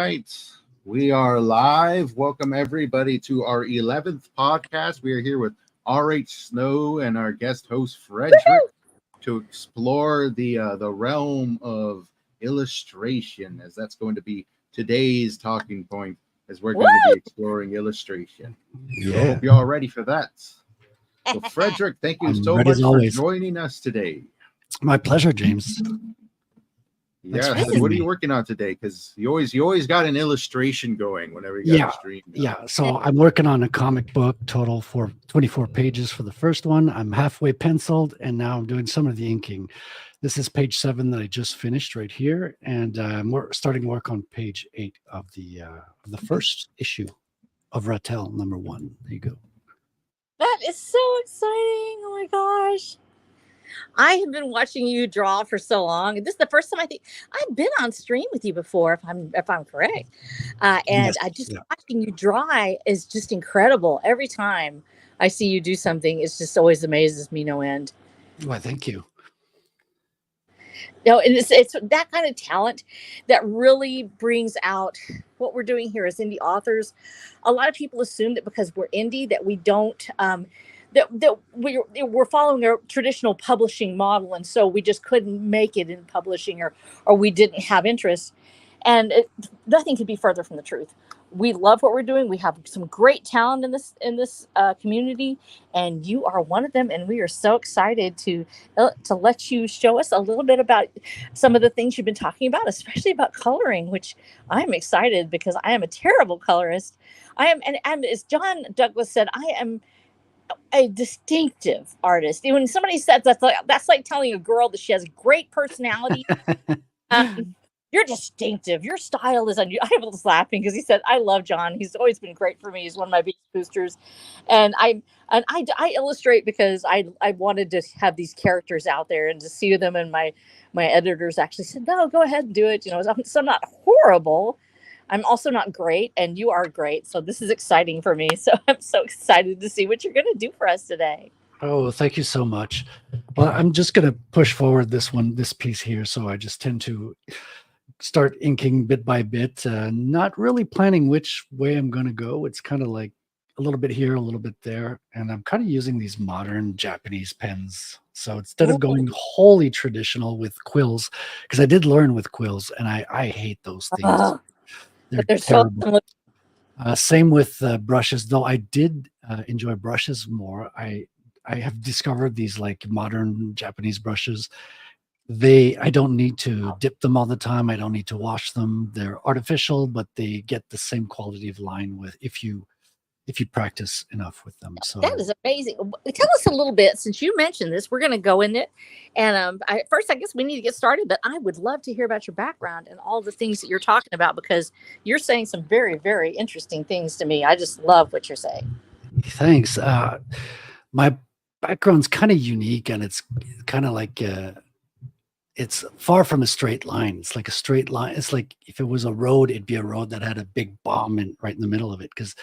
right. We are live. Welcome everybody to our 11th podcast. We are here with R.H. Snow and our guest host Frederic to explore the realm of illustration, as that's going to be today's talking point, as we're going to be exploring illustration. So I hope you're all ready for that. So Frederic, thank you so much for joining us today. My pleasure, James. Yes. And what are you working on today? Because you always got an illustration going whenever you got a stream. Yeah. So I'm working on a comic book, total for 24 pages for the first one. I'm halfway penciled, and now I'm doing some of the inking. This is page 7 that I just finished right here, and we're starting work on page 8 of the first issue of Rattel #1. There you go. That is so exciting! Oh my gosh. I have been watching you draw for so long. This is the first time I think I've been on stream with you before, if I'm correct. And Yes, I just watching you draw is just incredible. Every time I see you do something, it's just always amazes me no end. Why, thank you. No, and it's that kind of talent that really brings out what we're doing here as indie authors. A lot of people assume that because we're indie that we don't that we're following a traditional publishing model, and so we just couldn't make it in publishing, or we didn't have interest. And nothing could be further from the truth. We love what we're doing. We have some great talent in this community, and you are one of them. And we are so excited to let you show us a little bit about some of the things you've been talking about, especially about coloring, which I'm excited because I am a terrible colorist. I am, and as John Douglas said, I am a distinctive artist. When somebody says that's like telling a girl that she has great personality. You're distinctive. Your style is unusual. I was laughing because he said, "I love John. He's always been great for me. He's one of my biggest boosters." And I illustrate because I wanted to have these characters out there and to see them. And my editors actually said, "No, go ahead and do it." So I'm not horrible. I'm also not great, and you are great. So this is exciting for me. So I'm so excited to see what you're going to do for us today. Oh, thank you so much. Well, I'm just going to push forward this piece here. So I just tend to start inking bit by bit, not really planning which way I'm going to go. It's kind of like a little bit here, a little bit there. And I'm kind of using these modern Japanese pens. So instead of going wholly traditional with quills, because I did learn with quills, and I hate those things. They're terrible. Same with brushes, though I did enjoy brushes more. I have discovered these like modern Japanese brushes. I don't need to dip them all the time. I don't need to wash them. They're artificial, but they get the same quality of line with if you practice enough with them. So that is amazing. Tell us a little bit, since you mentioned this, we're going to go in it. And first, I guess we need to get started, but I would love to hear about your background and all the things that you're talking about, because you're saying some very, very interesting things to me. I just love what you're saying. Thanks. My background's kind of unique, and it's kind of like it's far from a straight line. It's like a straight line. It's like if it was a road, it'd be a road that had a big bomb right in the middle of it. Because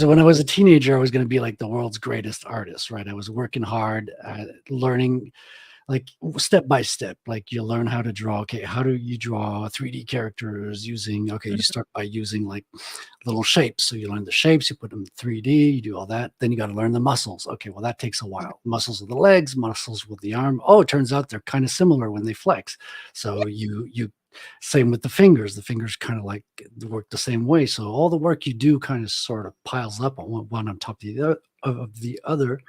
when I was a teenager, I was going to be like the world's greatest artist, right? I was working hard, learning like step by step. Like you learn how to draw. Okay, how do you draw 3D characters using? Okay, you start by using like little shapes. So you learn the shapes, you put them in 3D, you do all that. Then you got to learn the muscles. Okay, well that takes a while. Muscles of the legs, muscles with the arm. Oh, it turns out they're kind of similar when they flex. So you same with the fingers. The fingers kind of like work the same way. So all the work you do kind of sort of piles up on one on top of the other,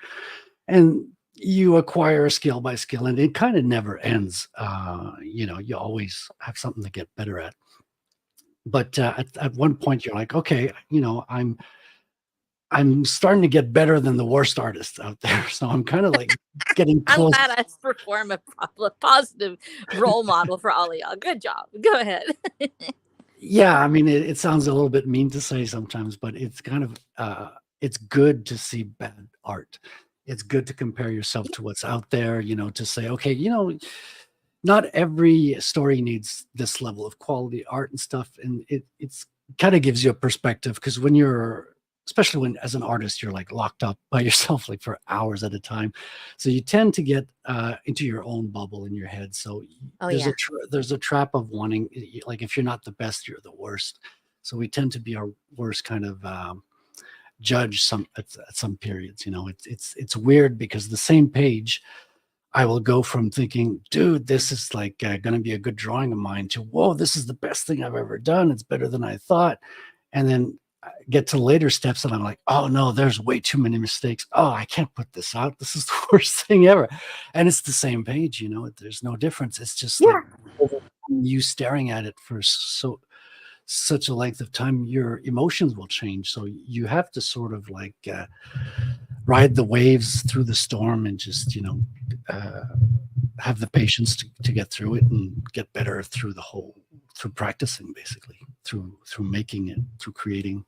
and you acquire skill by skill, and it kind of never ends. You always have something to get better at. But at one point, you're like, okay, I'm starting to get better than the worst artists out there. So I'm kind of like getting close. I'm glad I perform a positive role model for all of y'all. Good job. Go ahead. Yeah, I mean, it sounds a little bit mean to say sometimes, but it's kind of it's good to see bad art. It's good to compare yourself to what's out there, to say, okay, not every story needs this level of quality art and stuff. And it's kind of gives you a perspective, because when you're especially when as an artist you're like locked up by yourself like for hours at a time, so you tend to get into your own bubble in your head. So Oh there's yeah. there's a trap of wanting, like, if you're not the best, you're the worst. So we tend to be our worst kind of judge some at some periods. It's weird because the same page I will go from thinking, dude, this is like going to be a good drawing of mine, to, whoa, this is the best thing I've ever done. It's better than I thought. And then I get to later steps and I'm like, oh no, there's way too many mistakes. Oh, I can't put this out. This is the worst thing ever. And it's the same page, there's no difference. It's just Yeah. like over you staring at it for such a length of time, your emotions will change. So you have to sort of like ride the waves through the storm and just have the patience to get through it and get better through practicing, basically through making it, through creating.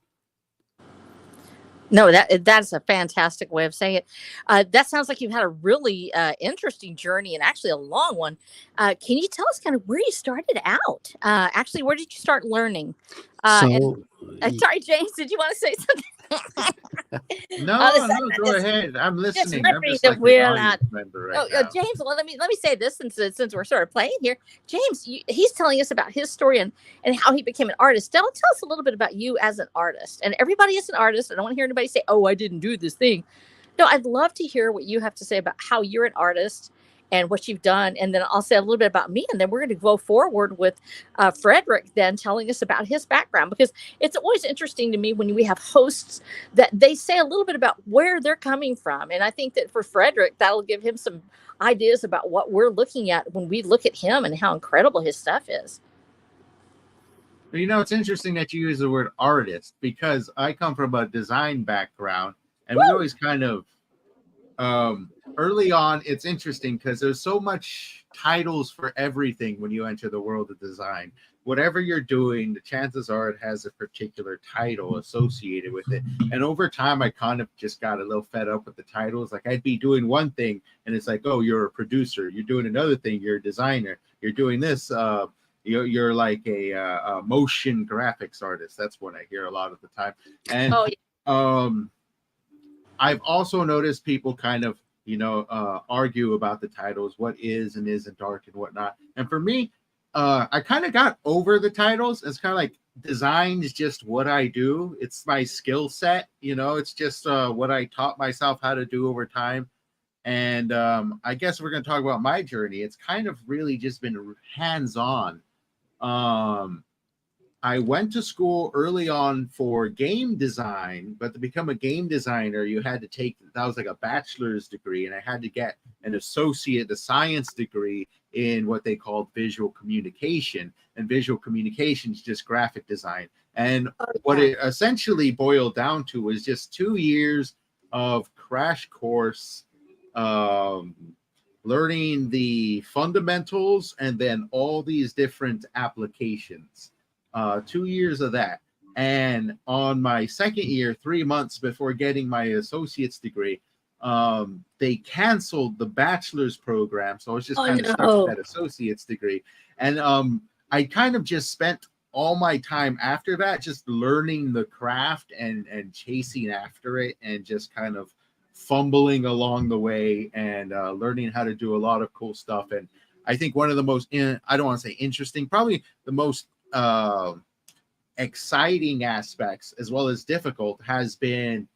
No, that's a fantastic way of saying it. That sounds like you've had a really interesting journey, and actually a long one. Can you tell us kind of where you started out? Actually, where did you start learning? So Sorry, James, did you want to say something? No, go ahead. I'm listening. I'm ripping just the like wheel an out. audience member right now. James, well, let me say this since we're sort of playing here. James, he's telling us about his story and how he became an artist. Tell us a little bit about you as an artist. And everybody is an artist. I don't want to hear anybody say, "Oh, I didn't do this thing." No, I'd love to hear what you have to say about how you're an artist and what you've done. And then I'll say a little bit about me. And then we're going to go forward with Frederic then telling us about his background, because it's always interesting to me when we have hosts that they say a little bit about where they're coming from. And I think that for Frederic, that'll give him some ideas about what we're looking at when we look at him and how incredible his stuff is. It's interesting that you use the word artist, because I come from a design background, and we always kind of early on, it's interesting because there's so much titles for everything when you enter the world of design. Whatever you're doing, the chances are it has a particular title associated with it. And over time, I kind of just got a little fed up with the titles. Like, I'd be doing one thing and it's like, oh, you're a producer. You're doing another thing. You're a designer. You're doing this. You're like a motion graphics artist. That's what I hear a lot of the time. And I've also noticed people kind of, argue about the titles, what is and isn't art and whatnot. And for me, I kind of got over the titles. It's kind of like design is just what I do. It's my skill set. It's just what I taught myself how to do over time. And I guess we're going to talk about my journey. It's kind of really just been hands-on. I went to school early on for game design, but to become a game designer, you had to take, that was like a bachelor's degree, and I had to get an associate, a science degree in what they called visual communication. And visual communication is just graphic design. And what it essentially boiled down to was just 2 years of crash course, learning the fundamentals and then all these different applications. 2 years of that. And on my second year, 3 months before getting my associate's degree, they canceled the bachelor's program. So I was just kind of stuck with that associate's degree. And I kind of just spent all my time after that just learning the craft and chasing after it and just kind of fumbling along the way and learning how to do a lot of cool stuff. And I think one of the most, I don't want to say interesting, probably the most exciting aspects as well as difficult has been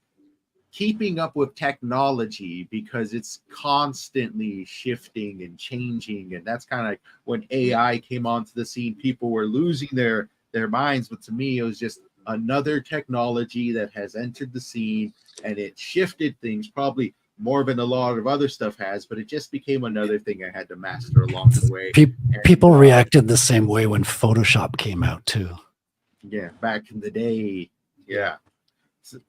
keeping up with technology, because it's constantly shifting and changing. And that's kind of like when AI came onto the scene, people were losing their minds. But to me, it was just another technology that has entered the scene, and it shifted things probably more than a lot of other stuff has, but it just became another thing I had to master along the way. People reacted the same way when Photoshop came out too. Yeah, back in the day. Yeah. So,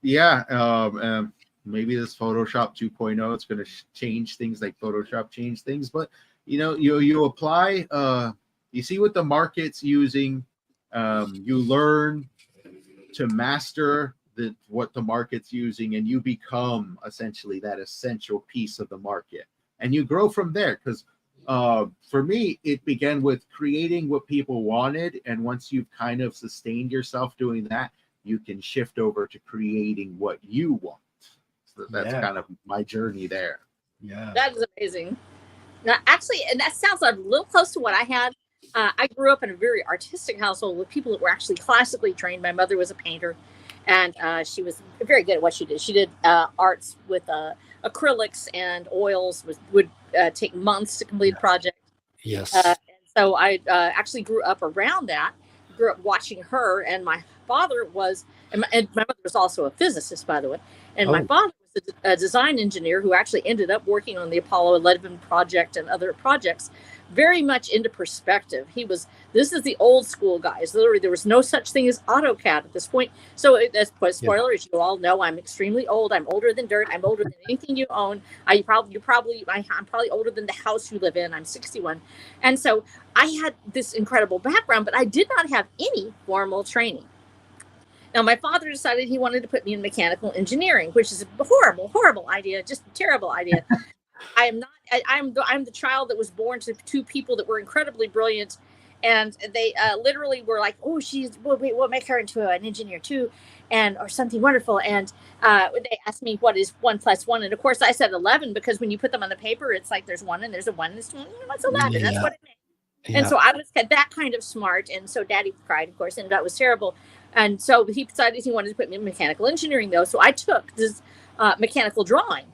maybe this Photoshop 2.0, it's going to change things like Photoshop changed things. But, you apply, you see what the market's using. You learn to master what the market's using, and you become essentially that essential piece of the market, and you grow from there. Because for me, it began with creating what people wanted, and once you've kind of sustained yourself doing that, you can shift over to creating what you want. So that's kind of my journey there. Yeah, that is amazing. Now, actually, and that sounds a little close to what I had. I grew up in a very artistic household with people that were actually classically trained. My mother was a painter, and she was very good at what she did. She did arts with acrylics and oils. Would take months to complete a project. yes. And so I actually grew up around that. Grew up watching her, and my father was, and my mother was also a physicist, by the way. And my father was a design engineer who actually ended up working on the Apollo 11 project and other projects, very much into perspective. This is the old school guys. Literally, there was no such thing as AutoCAD at this point. So, spoiler, as you all know, I'm extremely old. I'm older than dirt. I'm older than anything you own. I'm probably older than the house you live in. I'm 61. And so I had this incredible background, but I did not have any formal training. Now, my father decided he wanted to put me in mechanical engineering, which is a horrible, horrible idea, just a terrible idea. I'm the child that was born to two people that were incredibly brilliant, and they literally were like, "Oh, we'll make her into an engineer too, or something wonderful." And they asked me what is 1 + 1, and of course I said 11 because when you put them on the paper, it's like there's one and there's a one, and it's 11. Yeah. That's what it meant. Yeah. And so I was that kind of smart, and so Daddy cried, of course, and that was terrible. And so he decided he wanted to put me in mechanical engineering, though. So I took this mechanical drawing.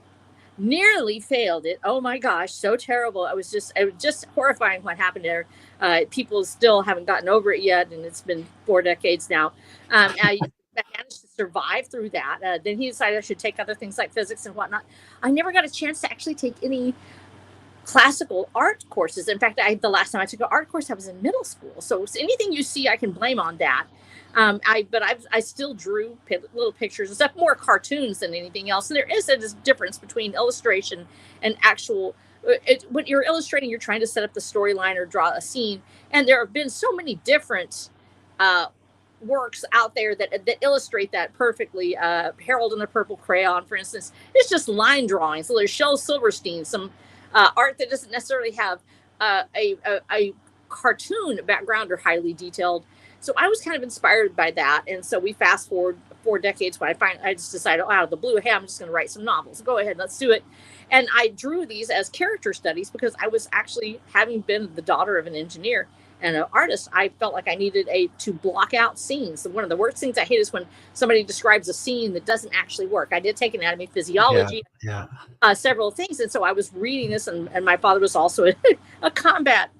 Nearly failed it. Oh my gosh, so terrible. It was just horrifying what happened there. People still haven't gotten over it yet, and it's been 4 decades now. I managed to survive through that. Then he decided I should take other things like physics and whatnot. I never got a chance to actually take any classical art courses. In fact, the last time I took an art course, I was in middle school. So anything you see, I can blame on that. I still drew little pictures and stuff, more cartoons than anything else. And there is a difference between illustration and actual. When you're illustrating, you're trying to set up the storyline or draw a scene. And there have been so many different works out there that illustrate that perfectly. Harold and the Purple Crayon, for instance, it's just line drawing. So there's Shel Silverstein, some art that doesn't necessarily have a cartoon background or highly detailed. So I was kind of inspired by that. And so we fast forward 4 decades when I just decided, out of the blue, hey, I'm just going to write some novels. Go ahead, let's do it. And I drew these as character studies because I was actually, having been the daughter of an engineer and an artist, I felt like I needed to block out scenes. So one of the worst things I hate is when somebody describes a scene that doesn't actually work. I did take anatomy, physiology, several things. And so I was reading this, and my father was also a combat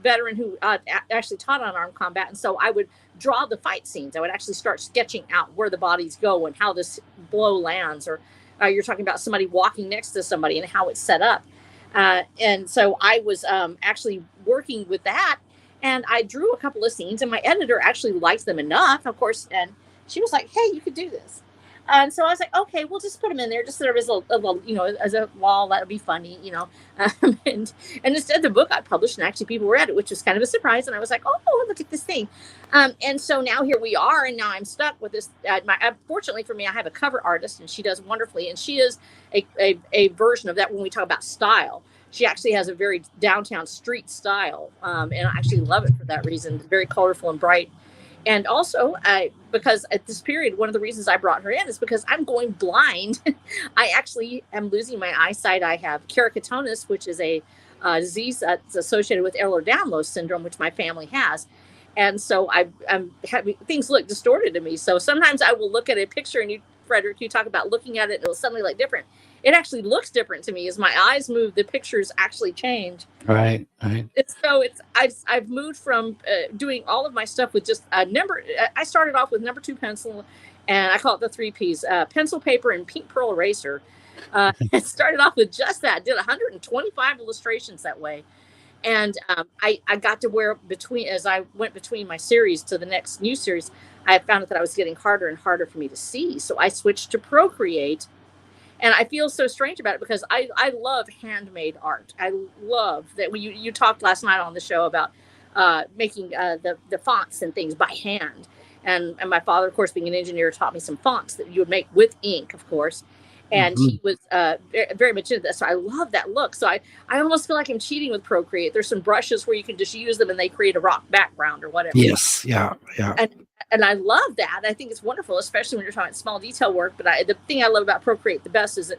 veteran who actually taught unarmed combat. And so I would draw the fight scenes. I would actually start sketching out where the bodies go and how this blow lands, or you're talking about somebody walking next to somebody and how it's set up. And so I was actually working with that, and I drew a couple of scenes, and my editor actually liked them enough, of course. And she was like, hey, you could do this. And so I was like, okay, we'll just put them in there, just sort of as a little, as a wall. That would be funny, and instead the book got published, and actually people read it, which was kind of a surprise. And I was like, oh, look at this thing. And so now here we are, and now I'm stuck with this. Fortunately for me, I have a cover artist, and she does wonderfully. And she is a version of that when we talk about style. She actually has a very downtown street style, and I actually love it for that reason. Very colorful and bright. And also, because at this period, one of the reasons I brought her in is because I'm going blind. I actually am losing my eyesight. I have keratoconus, which is a disease that's associated with Ehlers-Danlos syndrome, which my family has. And so I'm having things look distorted to me. So sometimes I will look at a picture, and Frederic, you talk about looking at it, and it'll suddenly look different. It actually looks different to me as my eyes move. The pictures actually change. Right. I've moved from doing all of my stuff with just a number. I started off with number 2 pencil, and I call it the 3 Ps: pencil, paper, and pink pearl eraser. I started off with just that. Did 125 illustrations that way, and I got to where as I went between my series to the next new series, I found that I was getting harder and harder for me to see. So I switched to Procreate. And I feel so strange about it because I love handmade art. I love that when you talked last night on the show about making the fonts and things by hand. And my father, of course, being an engineer, taught me some fonts that you would make with ink, of course. And he was very much into that. So I love that look. So I almost feel like I'm cheating with Procreate. There's some brushes where you can just use them and they create a rock background or whatever. Yes. Yeah. And and I love that. I think it's wonderful, especially when you're talking small detail work. But the thing I love about Procreate the best is that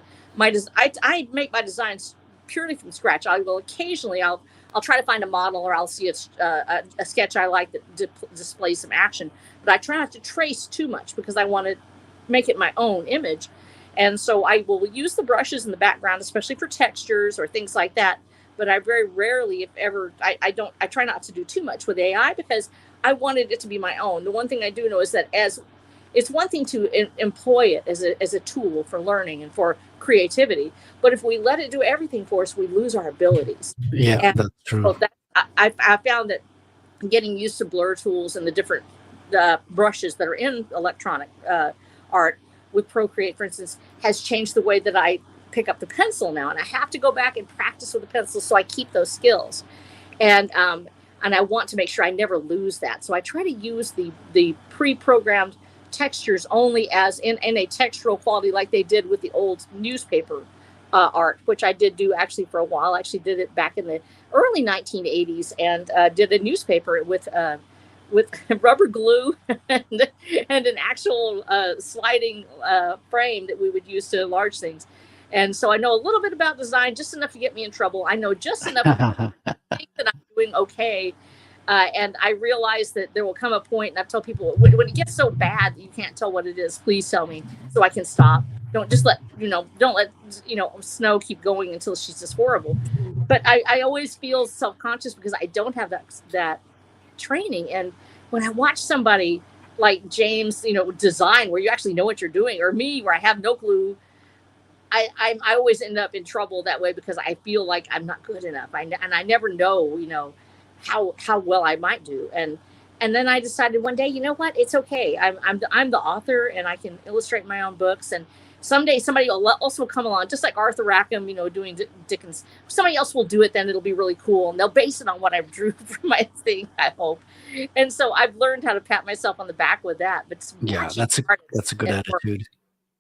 I make my designs purely from scratch. I will occasionally I'll try to find a model, or I'll see a sketch I like that displays some action. But I try not to trace too much because I want to make it my own image. And so I will use the brushes in the background, especially for textures or things like that. But I very rarely, if ever, I try not to do too much with AI because I wanted it to be my own. The one thing I do know is that it's one thing to employ it as a tool for learning and for creativity, but if we let it do everything for us, we lose our abilities. Yeah, and that's true. so I found that getting used to blur tools and the different brushes that are in electronic art with Procreate, for instance, has changed the way that I pick up the pencil now, and I have to go back and practice with the pencil so I keep those skills. And I want to make sure I never lose that. So I try to use the pre-programmed textures only as in a textural quality, like they did with the old newspaper art, which I did do actually for a while. I actually did it back in the early 1980s and did a newspaper with rubber glue and an actual sliding frame that we would use to enlarge things. And so I know a little bit about design, just enough to get me in trouble. I know just enough to think that I'm doing okay. And I realize that there will come a point, and I've told people, when it gets so bad that you can't tell what it is, please tell me so I can stop. Don't let Snow keep going until she's just horrible. But I always feel self-conscious because I don't have that training. And when I watch somebody like James, design where you actually know what you're doing, or me where I have no clue, I always end up in trouble that way because I feel like I'm not good enough. And I never know, how well I might do. And then I decided one day, you know what, it's okay. I'm the author and I can illustrate my own books. And someday somebody will also come along, just like Arthur Rackham, doing Dickens. Somebody else will do it, then it'll be really cool. And they'll base it on what I drew for my thing, I hope. And so I've learned how to pat myself on the back with that. But yeah, that's a good attitude.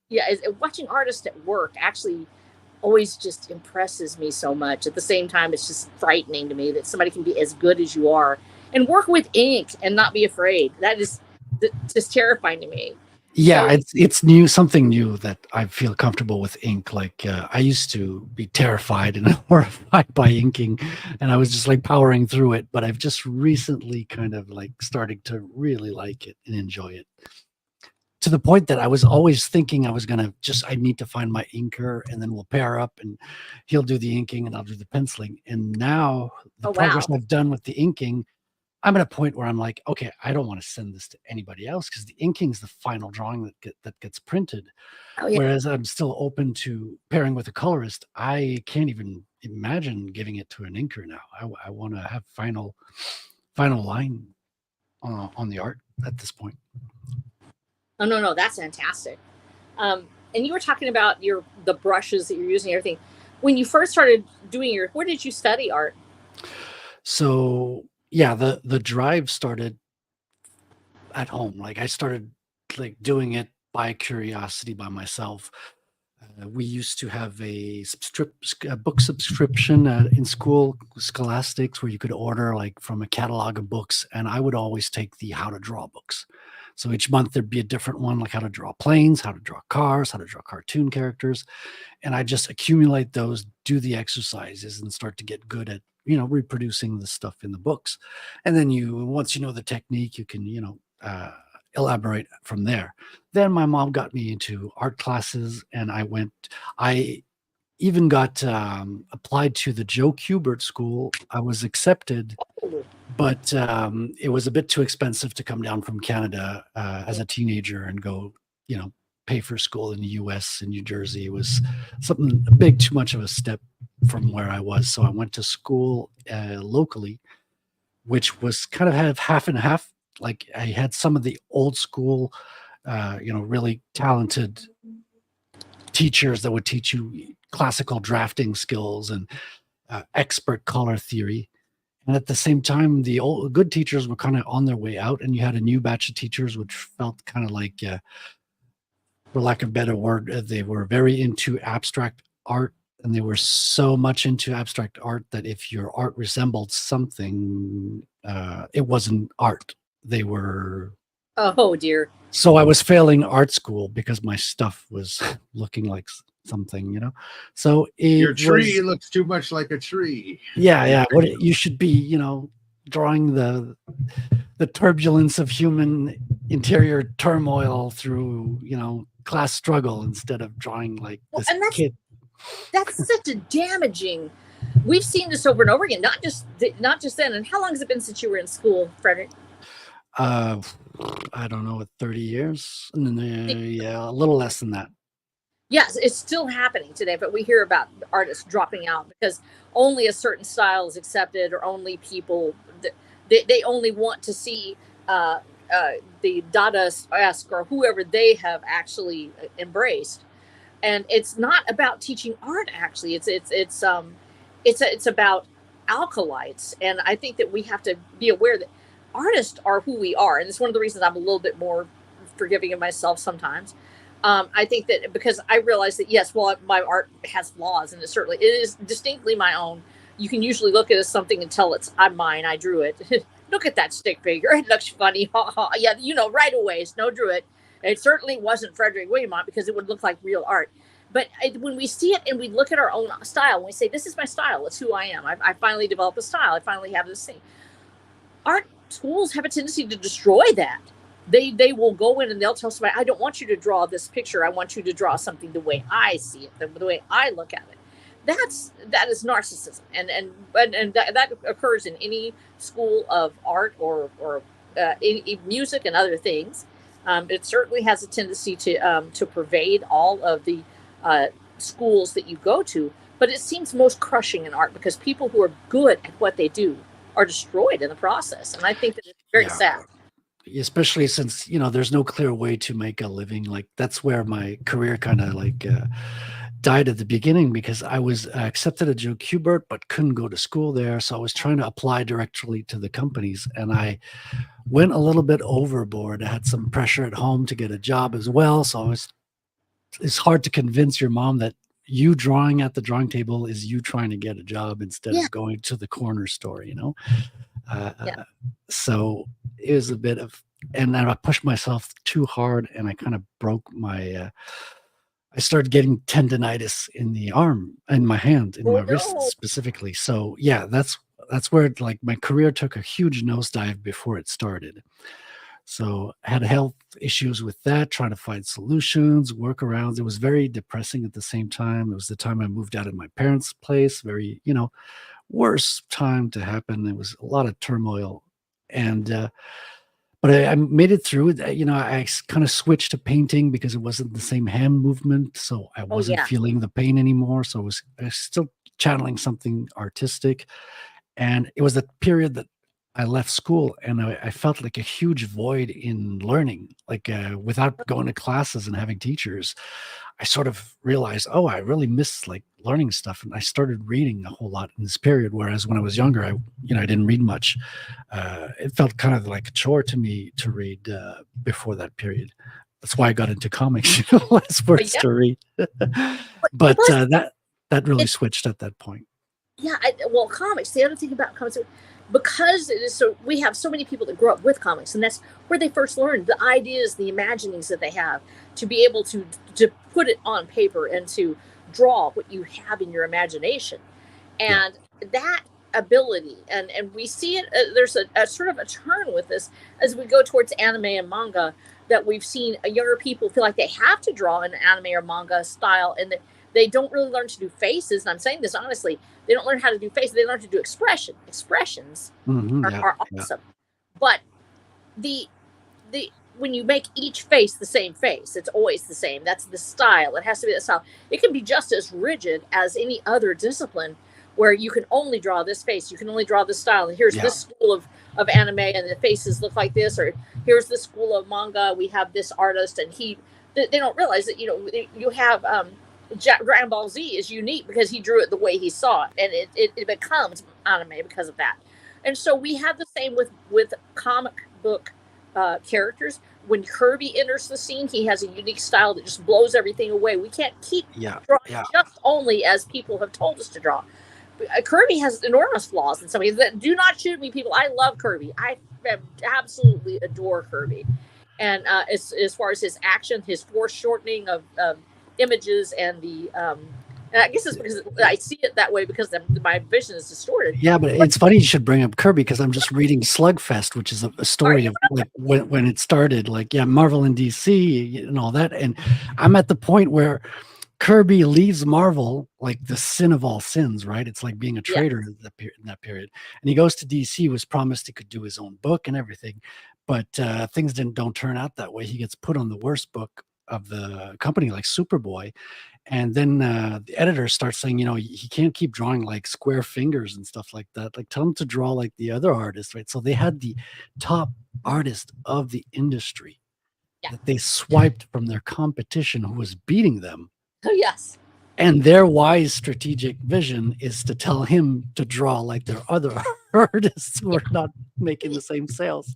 Yeah, watching artists at work actually always just impresses me so much. At the same time, it's just frightening to me that somebody can be as good as you are and work with ink and not be afraid. That is just terrifying to me. Yeah, so, it's new, something new that I feel comfortable with ink. Like I used to be terrified and horrified by inking, and I was just like powering through it. But I've just recently kind of like starting to really like it and enjoy it, to the point that I was always thinking I need to find my inker and then we'll pair up and he'll do the inking and I'll do the penciling. And now the progress I've done with the inking, I'm at a point where I'm like, okay, I don't want to send this to anybody else because the inking is the final drawing that gets printed. Oh, yeah. Whereas I'm still open to pairing with a colorist. I can't even imagine giving it to an inker now. I want to have final line on the art at this point. Oh, no, that's fantastic. And you were talking about the brushes that you're using and everything. When you first started doing where did you study art? So yeah, the drive started at home. Like I started like doing it by curiosity by myself. We used to have a book subscription in school, Scholastics, where you could order like from a catalog of books, and I would always take the how to draw books. So each month there'd be a different one, like how to draw planes, how to draw cars, how to draw cartoon characters. And I just accumulate those, do the exercises, and start to get good at, reproducing the stuff in the books. And then once you know the technique, you can, elaborate from there. Then my mom got me into art classes, and I even got applied to the Joe Kubert School. I was accepted, but it was a bit too expensive to come down from Canada as a teenager and go, pay for school in the US and New Jersey. It was something too much of a step from where I was. So I went to school locally, which was kind of half and half. Like I had some of the old school, really talented teachers that would teach you classical drafting skills and expert color theory. And at the same time, the old good teachers were kind of on their way out, and you had a new batch of teachers, which felt kind of like, for lack of a better word, they were very into abstract art, and they were so much into abstract art that if your art resembled something, it wasn't art. They were Oh dear. So I was failing art school because my stuff was looking like something, So Your it tree was, looks too much like a tree. yeah. What you should be, drawing the turbulence of human interior turmoil through, class struggle instead of drawing like Well, this and kid. that's such a damaging. We've seen this over and over again. Not just then. And how long has it been since you were in school, Frederick? Uh, I don't know, 30 years? Yeah, a little less than that. Yes, it's still happening today, but we hear about artists dropping out because only a certain style is accepted, or only people they only want to see uh, the Dadaist or whoever they have actually embraced. And it's not about teaching art. Actually, it's about alkalites. And I think that we have to be aware that artists are who we are, and it's one of the reasons I'm a little bit more forgiving of myself sometimes. I think that because I realize that, yes, well, my art has flaws, and it is distinctly my own. You can usually look at it as something and tell I'm mine. I drew it. Look at that stick figure. It looks funny. Ha ha. Yeah, right away. Snow drew it. It certainly wasn't Frederic Guimont, because it would look like real art. But when we see it and we look at our own style, and we say, this is my style, it's who I am. I finally developed a style. I finally have this thing. Art schools have a tendency to destroy that. They will go in and they'll tell somebody, I don't want you to draw this picture. I want you to draw something the way I see it, the way I look at it. That is narcissism, and that occurs in any school of art or any music and other things. It certainly has a tendency to pervade all of the schools that you go to, but it seems most crushing in art because people who are good at what they do are destroyed in the process, and I think that it's very sad. Especially since there's no clear way to make a living. Like, that's where my career kind of like died at the beginning, because I was accepted at Joe Kubert but couldn't go to school there, so I was trying to apply directly to the companies, and I went a little bit overboard. I had some pressure at home to get a job as well, so it's hard to convince your mom that you drawing at the drawing table is you trying to get a job instead of going to the corner store, So it was a bit of, and then I pushed myself too hard, and I kind of broke my I started getting tendonitis in the arm, in my hand, in my wrist specifically. So yeah, that's where like my career took a huge nosedive before it started. So I had health issues with that, trying to find solutions, workarounds. It was very depressing at the same time. It was the time I moved out of my parents' place. Very, worst time to happen. It was a lot of turmoil. And but I made it through. I kind of switched to painting because it wasn't the same hand movement. So I wasn't feeling the pain anymore. So I was still channeling something artistic. And it was the period that I left school, and I felt like a huge void in learning, like without going to classes and having teachers. I sort of realized, oh, I really miss like learning stuff. And I started reading a whole lot in this period. Whereas when I was younger, I didn't read much. It felt kind of like a chore to me to read before that period. That's why I got into comics, less words to read. But that really switched at that point. Yeah, well, comics. The other thing about comics, because it is so, we have so many people that grow up with comics, and that's where they first learn the ideas, the imaginings that they have, to be able to put it on paper and to draw what you have in your imagination, and that ability, and we see it. There's a sort of a turn with this as we go towards anime and manga, that we've seen younger people feel like they have to draw an anime or manga style, and that they don't really learn to do faces. And I'm saying this honestly, they don't learn how to do faces. They learn to do expressions are awesome. But the when you make each face the same face, it's always the same. That's the style. It has to be that style. It can be just as rigid as any other discipline, where you can only draw this face, you can only draw this style, and here's this school of anime, and the faces look like this, or here's the school of manga, we have this artist, and they don't realize that you have Dragon Ball Z is unique because he drew it the way he saw it, and it becomes anime because of that. And so we have the same with comic book characters. When Kirby enters the scene, he has a unique style that just blows everything away. We can't keep drawing just only as people have told us to draw. Kirby has enormous flaws in some ways. Do not shoot me, people. I love Kirby. I absolutely adore Kirby. And as far as his action, his foreshortening of images, and and I guess it's because I see it that way because my vision is distorted. Yeah, but it's funny you should bring up Kirby because I'm just reading Slugfest, which is a story of like when it started, like Marvel and DC and all that. And I'm at the point where Kirby leaves Marvel, like the sin of all sins, right? It's like being a traitor in that period. And he goes to DC, was promised he could do his own book and everything, but things don't turn out that way. He gets put on the worst book of the company, like Superboy. And then the editor starts saying, he can't keep drawing like square fingers and stuff like that. Like, tell him to draw like the other artists, right? So they had the top artist of the industry that they swiped from their competition who was beating them. Oh, yes. And their wise strategic vision is to tell him to draw like their other artists who are not making the same sales.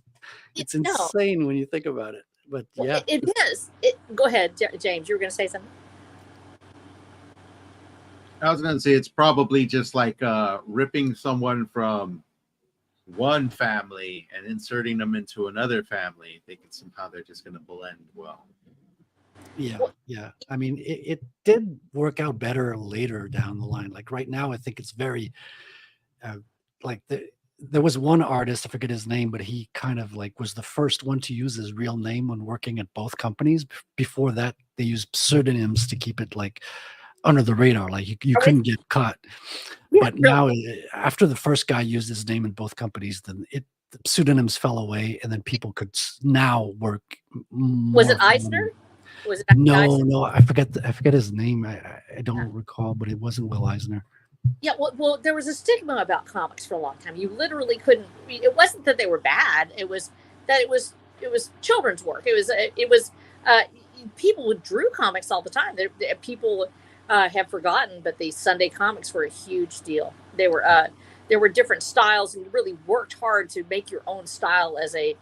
It's insane when you think about it. But it is. Go ahead, James. You were going to say something. I was going to say it's probably just like ripping someone from one family and inserting them into another family, thinking somehow they're just going to blend well. Yeah. I mean, it did work out better later down the line. Like right now, I think it's very there was one artist, I forget his name, but he kind of like was the first one to use his real name when working at both companies. Before that, they used pseudonyms to keep it like under the radar, like you couldn't get caught. But now, after the first guy used his name in both companies, then the pseudonyms fell away, and then people could now work. Was it Eisner? Was it no, I forget his name. I don't recall, but it wasn't Will Eisner. Yeah, well, there was a stigma about comics for a long time. You literally couldn't. It wasn't that they were bad. It was that it was children's work. It was people drew comics all the time. People have forgotten, but the Sunday comics were a huge deal. There were different styles, and you really worked hard to make your own style as a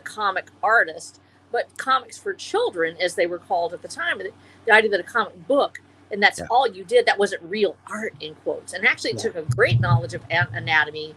comic artist. But comics for children, as they were called at the time, the idea that a comic book, and that's all you did, that wasn't real art, in quotes. And actually, it took a great knowledge of anatomy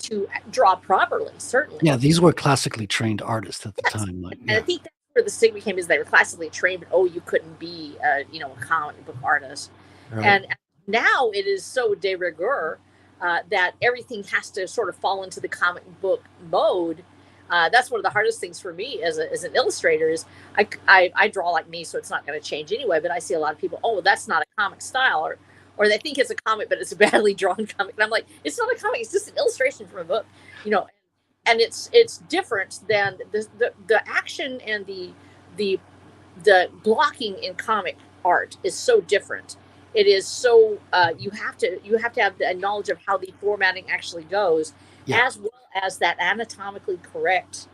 to draw properly, certainly. Yeah, these were classically trained artists at the time. And I think that's where the stigma came, is they were classically trained, but you couldn't be a comic book artist. Right. And now it is so de rigueur that everything has to sort of fall into the comic book mode. That's one of the hardest things for me as an illustrator is I draw like me, so it's not going to change anyway. But I see a lot of people, that's not a comic style, or they think it's a comic, but it's a badly drawn comic. And I'm like, it's not a comic; it's just an illustration from a book, And it's different than the action and the blocking in comic art is so different. It is so you have to have the knowledge of how the formatting actually goes, as well as that anatomically correct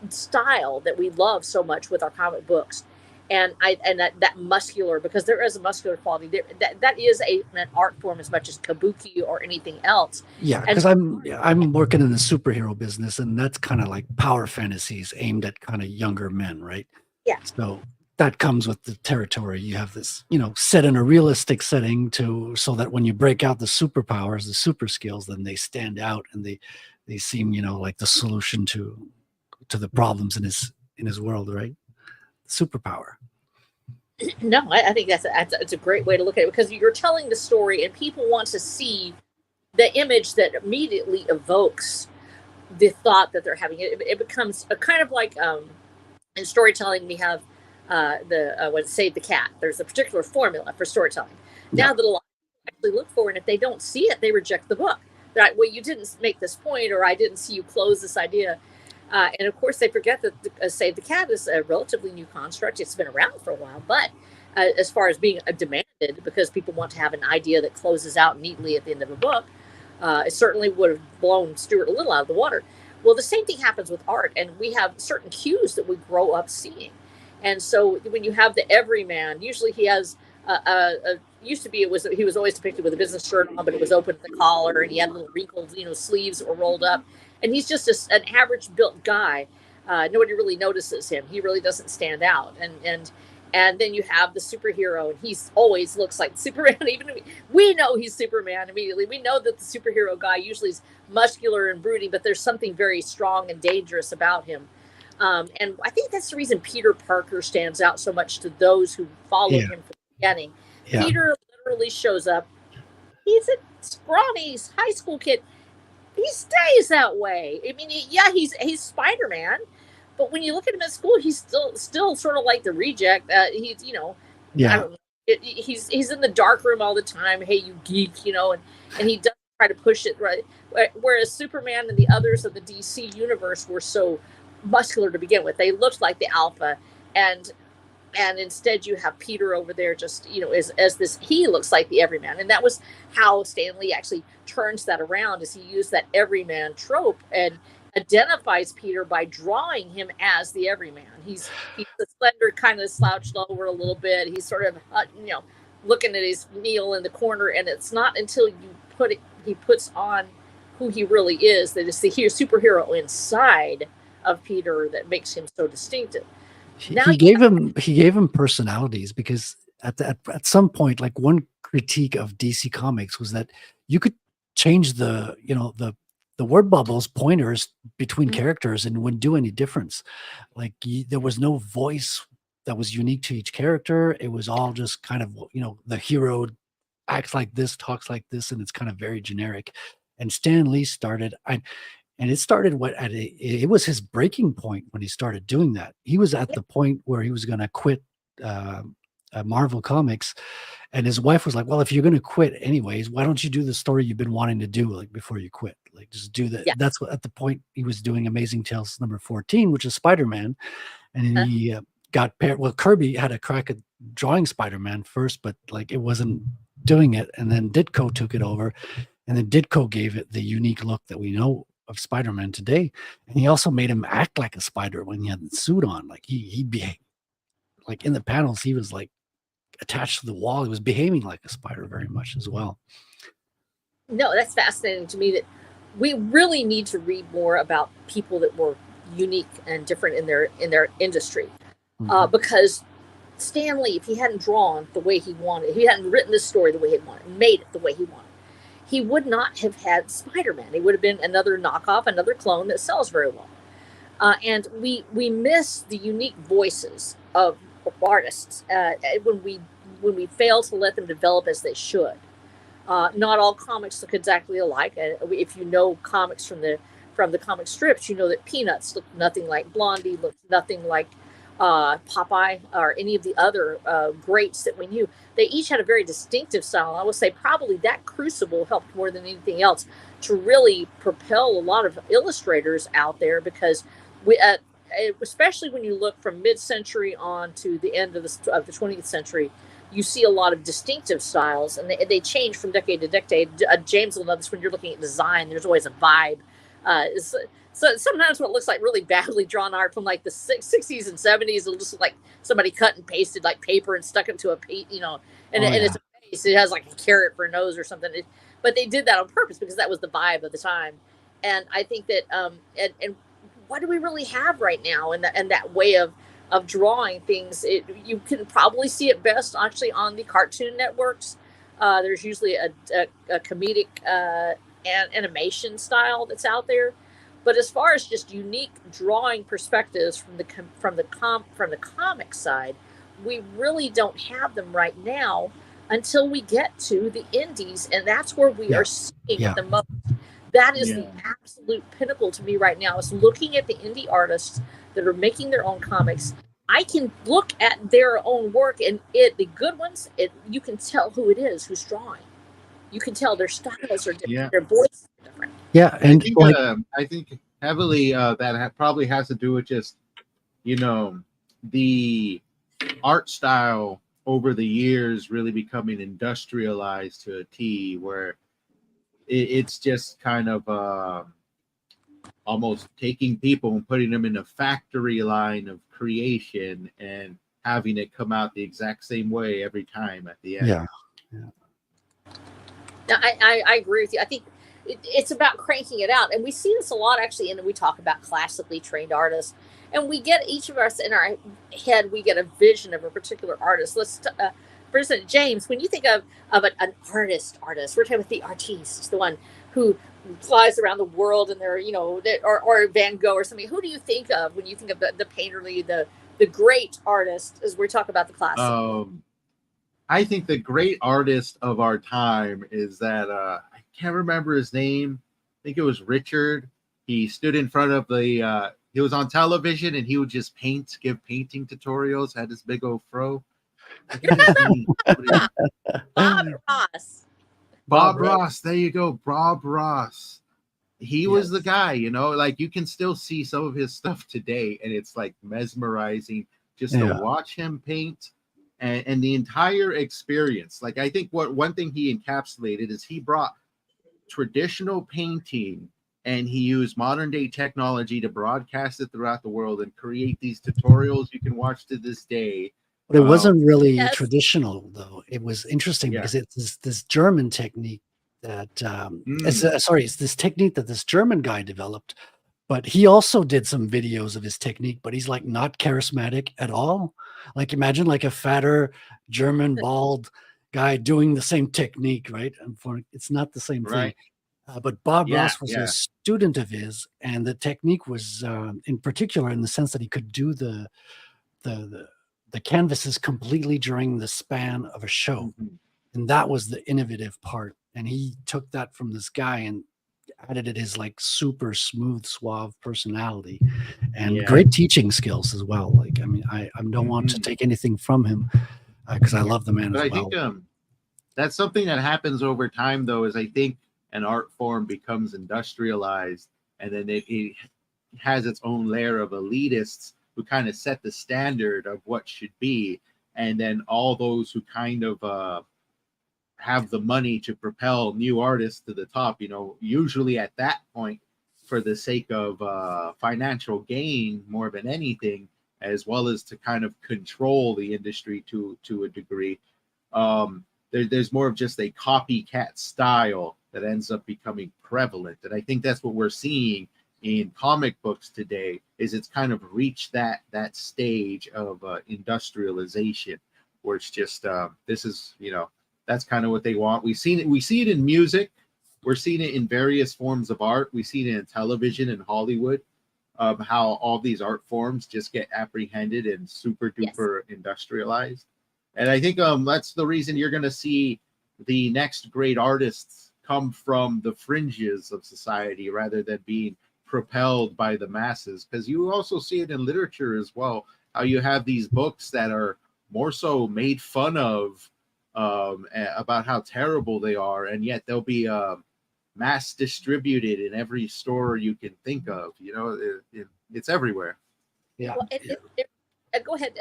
style that we love so much with our comic books, and that muscular, because there is a muscular quality there. That is an art form as much as kabuki or anything else. Yeah, because I'm working in the superhero business, and that's kind of like power fantasies aimed at kind of younger men, right? Yeah. So that comes with the territory. You have this, set in a realistic setting so that when you break out the superpowers, the super skills, then they stand out and they seem, like the solution to the problems in his world, right? Superpower. No, I think that's a great way to look at it, because you're telling the story and people want to see the image that immediately evokes the thought that they're having. It becomes a kind of like in storytelling we have when Save the Cat. There's a particular formula for storytelling. Now that a lot of people actually look for, and if they don't see it, they reject the book. They're like, well, you didn't make this point, or I didn't see you close this idea. And of course, they forget that Save the Cat is a relatively new construct. It's been around for a while, but as far as being demanded, because people want to have an idea that closes out neatly at the end of a book, it certainly would have blown Stuart a little out of the water. Well, the same thing happens with art, and we have certain cues that we grow up seeing. And so when you have the everyman, usually he has used to be he was always depicted with a business shirt on, but it was open at the collar, and he had little wrinkled sleeves that were rolled up, and he's just an average built guy. Nobody really notices him. He really doesn't stand out. And then you have the superhero, and he always looks like Superman. Even we know he's Superman immediately. We know that the superhero guy usually is muscular and brooding, but there's something very strong and dangerous about him. And I think that's the reason Peter Parker stands out so much to those who followed Yeah. him from the beginning. Yeah. Peter literally shows up. He's a scrawny high school kid. He stays that way. I mean, he's Spider-Man, but when you look at him at school, he's still sort of like the reject. He's I don't know. He's in the dark room all the time. Hey, you geek, and he does try to push it right. Whereas Superman and the others of the DC universe were so muscular to begin with. They looked like the alpha, and instead you have Peter over there just as this, he looks like the everyman. And that was how Stan Lee actually turns that around, is he used that everyman trope and identifies Peter by drawing him as the everyman. He's the slender, kind of slouched over a little bit. He's sort of looking at his meal in the corner, and it's not until he puts on who he really is that it's the superhero inside of Peter that makes him so distinctive. He gave him personalities, because at some point, like, one critique of DC Comics was that you could change the word bubbles, pointers between characters, and it wouldn't do any difference. Like, there was no voice that was unique to each character. It was all just kind of, the hero acts like this, talks like this, and it's kind of very generic. And Stan Lee started, and it started it was his breaking point when he started doing that. He was at the point where he was going to quit Marvel Comics, and his wife was like, "Well, if you're going to quit anyways, why don't you do the story you've been wanting to do, like, before you quit? Like, just do that." Yeah. That's what, at the point, he was doing Amazing Tales number 14, which is Spider-Man, and he got paired. Well, Kirby had a crack at drawing Spider-Man first, but like, it wasn't doing it, and then Ditko took it over, and then Ditko gave it the unique look that we know of Spider-Man today. And he also made him act like a spider when he had the suit on. Like, he behaved like, in the panels, he was like attached to the wall. He was behaving like a spider very much as well. No, that's fascinating to me, that we really need to read more about people that were unique and different in their industry. Because Stan Lee, if he hadn't drawn the way he wanted, if he hadn't written this story the way he wanted, made it the way he wanted, he would not have had Spider-Man. He would have been another knockoff, another clone that sells very well. And we miss the unique voices of artists when we fail to let them develop as they should. Not all comics look exactly alike. If you know comics from the comic strips, you know that Peanuts looked nothing like Blondie, looked nothing like Popeye, or any of the other greats that we knew. They each had a very distinctive style. I would say probably that crucible helped more than anything else to really propel a lot of illustrators out there, because especially when you look from mid-century on to the end of the 20th century, you see a lot of distinctive styles, and they change from decade to decade. James will know this, when you're looking at design, there's always a vibe. So sometimes what looks like really badly drawn art from like the 60s and 70s, it'll just look like somebody cut and pasted like paper and stuck it to and it's a face. It has like a carrot for a nose or something. But they did that on purpose because that was the vibe of the time. And I think that and what do we really have right now in that way of drawing things? You can probably see it best actually on the Cartoon Networks. There's usually a comedic animation style that's out there. But as far as just unique drawing perspectives from the comic side, we really don't have them right now until we get to the indies, and that's where we are seeing the most. That is the absolute pinnacle to me right now, is looking at the indie artists that are making their own comics. I can look at their own work, and the good ones, you can tell who it is who's drawing. You can tell their styles are different, their voices are different. Yeah, and I think heavily that probably has to do with just the art style over the years really becoming industrialized to a T, where it's just kind of almost taking people and putting them in a factory line of creation and having it come out the exact same way every time at the end. Yeah. Now, I agree with you. I think it's about cranking it out, and we see this a lot actually. And we talk about classically trained artists, and we get each of us in our head. We get a vision of a particular artist. For instance, James, when you think of an artist, we're talking about the artiste, the one who flies around the world, and they're, you know, or Van Gogh or something. Who do you think of when you think of the painterly, the great artist, as we talk about the classic? I think the great artist of our time is that I can't remember his name. I think it was Richard. He stood in front of the he was on television and he would just give painting tutorials, had this big old fro. I forget his name. Bob Ross. Bob Ross. There you go. Bob Ross. He was the Yes. guy, you know, like you can still see some of his stuff today, and it's like mesmerizing just to Yeah. watch him paint and the entire experience. Like I think what one thing he encapsulated is he brought traditional painting and he used modern day technology to broadcast it throughout the world and create these tutorials you can watch to this day. But it wasn't really Yes. traditional, though. It was interesting Yeah. because it's this German technique that it's this technique that this German guy developed. But he also did some videos of his technique, but he's like not charismatic at all. Like imagine like a fatter German bald guy doing the same technique, right? And it's not the same thing. Right. But Bob Yeah, Ross was yeah. a student of his, and the technique was in particular in the sense that he could do the canvases completely during the span of a show. Mhm. And that was the innovative part. And he took that from this guy and added it his like super smooth, suave personality and Yeah. great teaching skills as well. Like, I mean, I don't want to Mhm. take anything from him because I love the man But as I well. think that's something that happens over time, though, is I think an art form becomes industrialized and then it has its own layer of elitists who kind of set the standard of what should be. And then all those who kind of have the money to propel new artists to the top, you know, usually at that point, for the sake of financial gain more than anything, as well as to kind of control the industry to a degree. There's more of just a copycat style that ends up becoming prevalent, and I think that's what we're seeing in comic books today. Is it's kind of reached that stage of industrialization, where it's just this is, you know, that's kind of what they want. We see it in music. We're seeing it in various forms of art. We see it in television and Hollywood, how all these art forms just get apprehended and super duper industrialized. And I think that's the reason you're going to see the next great artists come from the fringes of society rather than being propelled by the masses. Because you also see it in literature as well, how you have these books that are more so made fun of about how terrible they are, and yet they'll be mass distributed in every store you can think of. You know, it's everywhere. Yeah. Well, go ahead,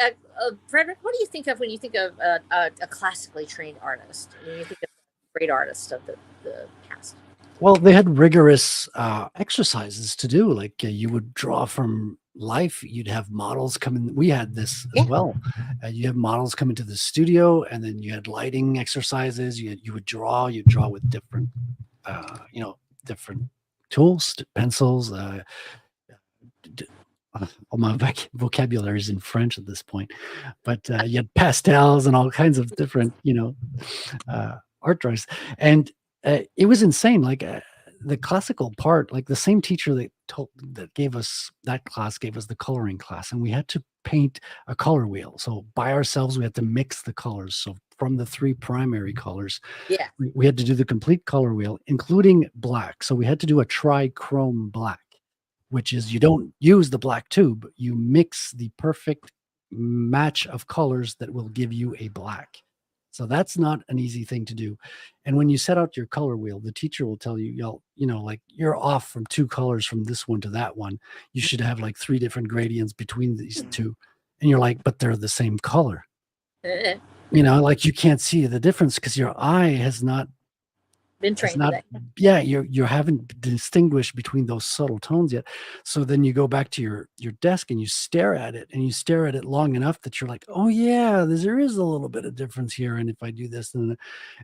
Frederick. What do you think of when you think of a classically trained artist? When you think of great artists of the past? Well, they had rigorous exercises to do. Like you would draw from life. You'd have models come in. We had this as well. You have models come into the studio, and then you had lighting exercises. You would draw. You draw with different, different tools, pencils. All my vocabulary is in French at this point, but you had pastels and all kinds of different, art drawings, and it was insane. Like the classical part, like the same teacher that gave us that class gave us the coloring class, and we had to paint a color wheel. So by ourselves, we had to mix the colors. So from the 3 primary colors, we had to do the complete color wheel, including black. So we had to do a trichrome black, which is you don't use the black tube, you mix the perfect match of colors that will give you a black. So that's not an easy thing to do. And when you set out your color wheel, the teacher will tell you, like you're off from 2 colors from this one to that one. You should have like 3 different gradients between these 2. And you're like, but they're the same color. Like you can't see the difference because your eye has not been trained. You haven't distinguished between those subtle tones yet. So then you go back to your desk and you stare at it, and you stare at it long enough that you're like, oh yeah, there is a little bit of difference here. And if I do this, and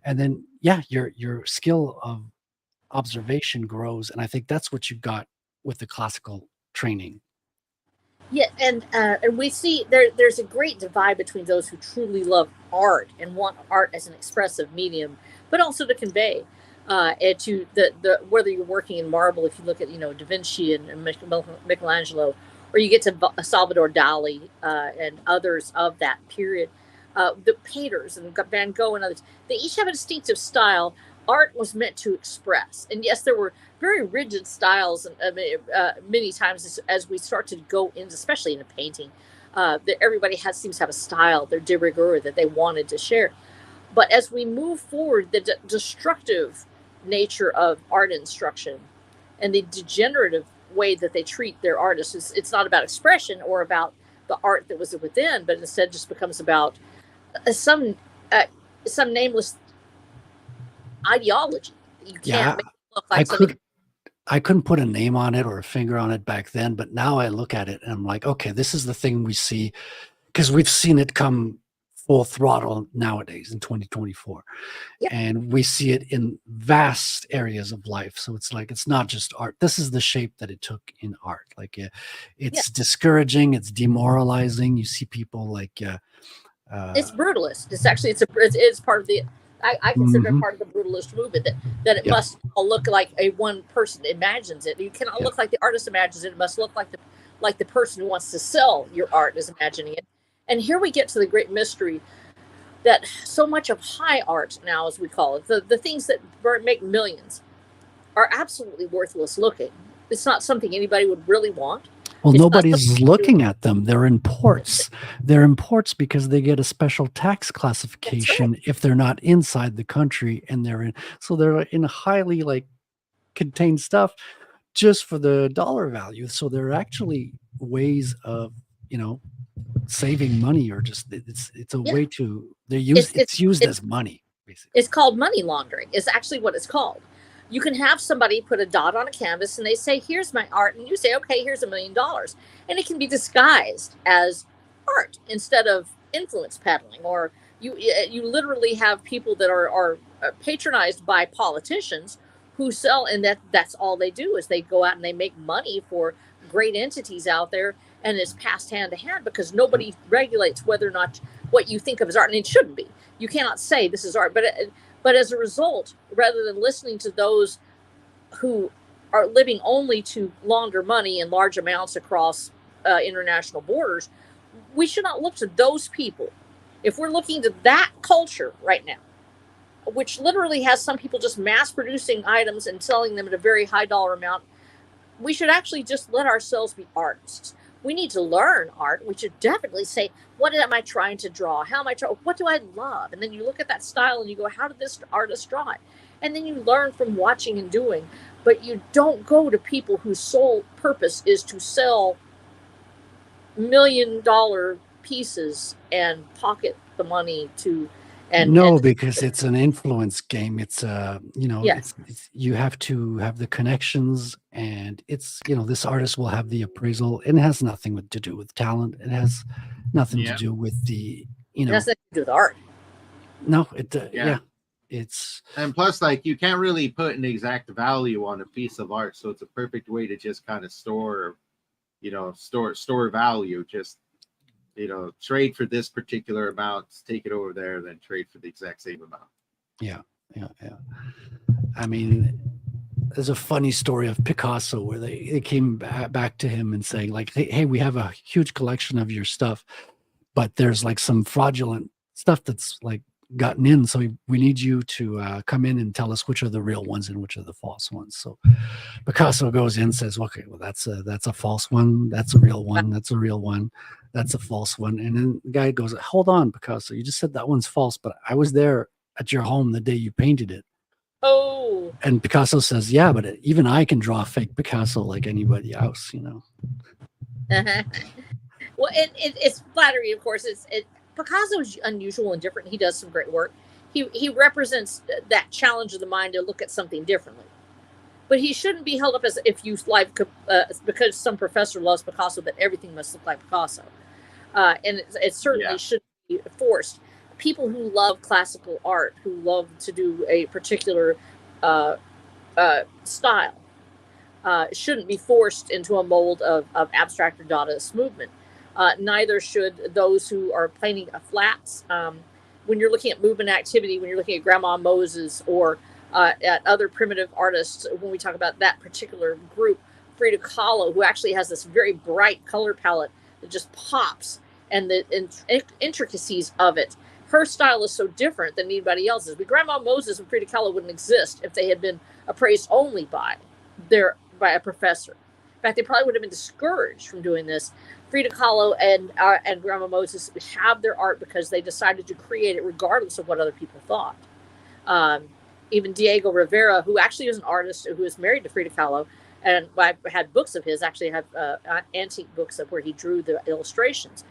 then your skill of observation grows. And I think that's what you got with the classical training. Yeah, and we see there's a great divide between those who truly love art and want art as an expressive medium, but also to convey. And to the whether you're working in marble, if you look at Da Vinci and Michelangelo, or you get to Salvador Dali and others of that period, the painters and Van Gogh and others, they each have a distinctive style. Art was meant to express, and yes, there were very rigid styles, and many times as we start to go into, especially in a painting, that everybody seems to have a style, their de rigueur that they wanted to share. But as we move forward, the destructive nature of art instruction and the degenerative way that they treat their artists, it's not about expression or about the art that was within, but instead just becomes about some nameless ideology. You can't make it look like something. I couldn't put a name on it or a finger on it back then, but now I look at it and I'm like, okay, this is the thing we see, because we've seen it come full throttle nowadays in 2024. Yep. And we see it in vast areas of life. So it's like, it's not just art. This is the shape that it took in art. Like it's discouraging. It's demoralizing. You see people like, it's brutalist. It's actually, it's part of the, I consider it part of the brutalist movement, that it must look like a one person imagines it. You cannot look like the artist imagines it. It must look like the person who wants to sell your art is imagining it. And here we get to the great mystery that so much of high art now, as we call it, the things that make millions, are absolutely worthless looking. It's not something anybody would really want. Well, nobody's looking at them. They're imports. They're imports because they get a special tax classification if they're not inside the country, and they're in highly like contained stuff just for the dollar value. So they're actually ways of, saving money, or just it's a way to it's used as money, basically. It's called money laundering. Is actually what it's called. You can have somebody put a dot on a canvas and they say, here's my art, and you say, okay, here's $1 million, and it can be disguised as art instead of influence peddling. Or you literally have people that are patronized by politicians who sell, and that's all they do is they go out and they make money for great entities out there, and it's passed hand to hand because nobody regulates whether or not what you think of as art, and it shouldn't be. You cannot say this is art, but as a result, rather than listening to those who are living only to launder money in large amounts across international borders, we should not look to those people. If we're looking to that culture right now, which literally has some people just mass producing items and selling them at a very high dollar amount, we should actually just let ourselves be artists. We need to learn art. We should definitely say, what am I trying to draw? How am I trying? What do I love? And then you look at that style and you go, how did this artist draw it? And then you learn from watching and doing. But you don't go to people whose sole purpose is to sell $1 million pieces and pocket the money to. Because it's an influence game. It's you have to have the connections, and it's this artist will have the appraisal, and it has nothing to do with talent. It has nothing to do with the it has nothing to do with art. No, it's and plus, like, you can't really put an exact value on a piece of art, so it's a perfect way to just kind of store value. Just trade for this particular amount, take it over there, then trade for the exact same amount. Yeah. I mean, there's a funny story of Picasso where they came back to him and saying, like, hey, we have a huge collection of your stuff, but there's like some fraudulent stuff that's like gotten in, so we need you to come in and tell us which are the real ones and which are the false ones. So Picasso goes in and says, okay, well, that's a false one, that's a real one, that's a real one, that's a false one. And then the guy goes, hold on, Picasso, you just said that one's false, but I was there at your home the day you painted it. Oh. And Picasso says, yeah, but even I can draw a fake Picasso like anybody else, Uh-huh. Well, it's flattery, of course. Picasso is unusual and different. He does some great work. He represents that challenge of the mind to look at something differently. But he shouldn't be held up as if you like because some professor loves Picasso that everything must look like Picasso. And it certainly shouldn't be forced. People who love classical art, who love to do a particular style, shouldn't be forced into a mold of abstract or Dadaist movement. Neither should those who are painting flats. When you're looking at movement activity, when you're looking at Grandma Moses or at other primitive artists when we talk about that particular group. Frida Kahlo, who actually has this very bright color palette that just pops, and the intricacies of it. Her style is so different than anybody else's. But Grandma Moses and Frida Kahlo wouldn't exist if they had been appraised only by a professor. In fact, they probably would have been discouraged from doing this. Frida Kahlo and Grandma Moses have their art because they decided to create it regardless of what other people thought. Even Diego Rivera, who actually is an artist who is married to Frida Kahlo, and I had books of his, actually have antique books of where he drew the illustrations,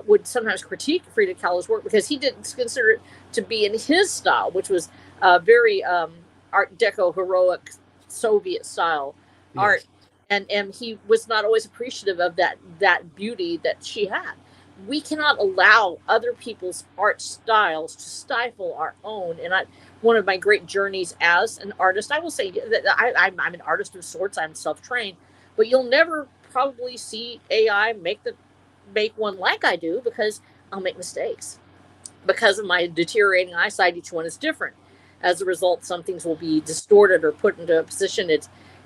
would sometimes critique Frida Kahlo's work because he didn't consider it to be in his style, which was very Art Deco heroic Soviet style art. And he was not always appreciative of that beauty that she had. We cannot allow other people's art styles to stifle our own. And one of my great journeys as an artist, I will say that I'm an artist of sorts. I'm self-trained, but you'll never probably see AI make one like I do, because I'll make mistakes. Because of my deteriorating eyesight, each one is different. As a result, some things will be distorted or put into a position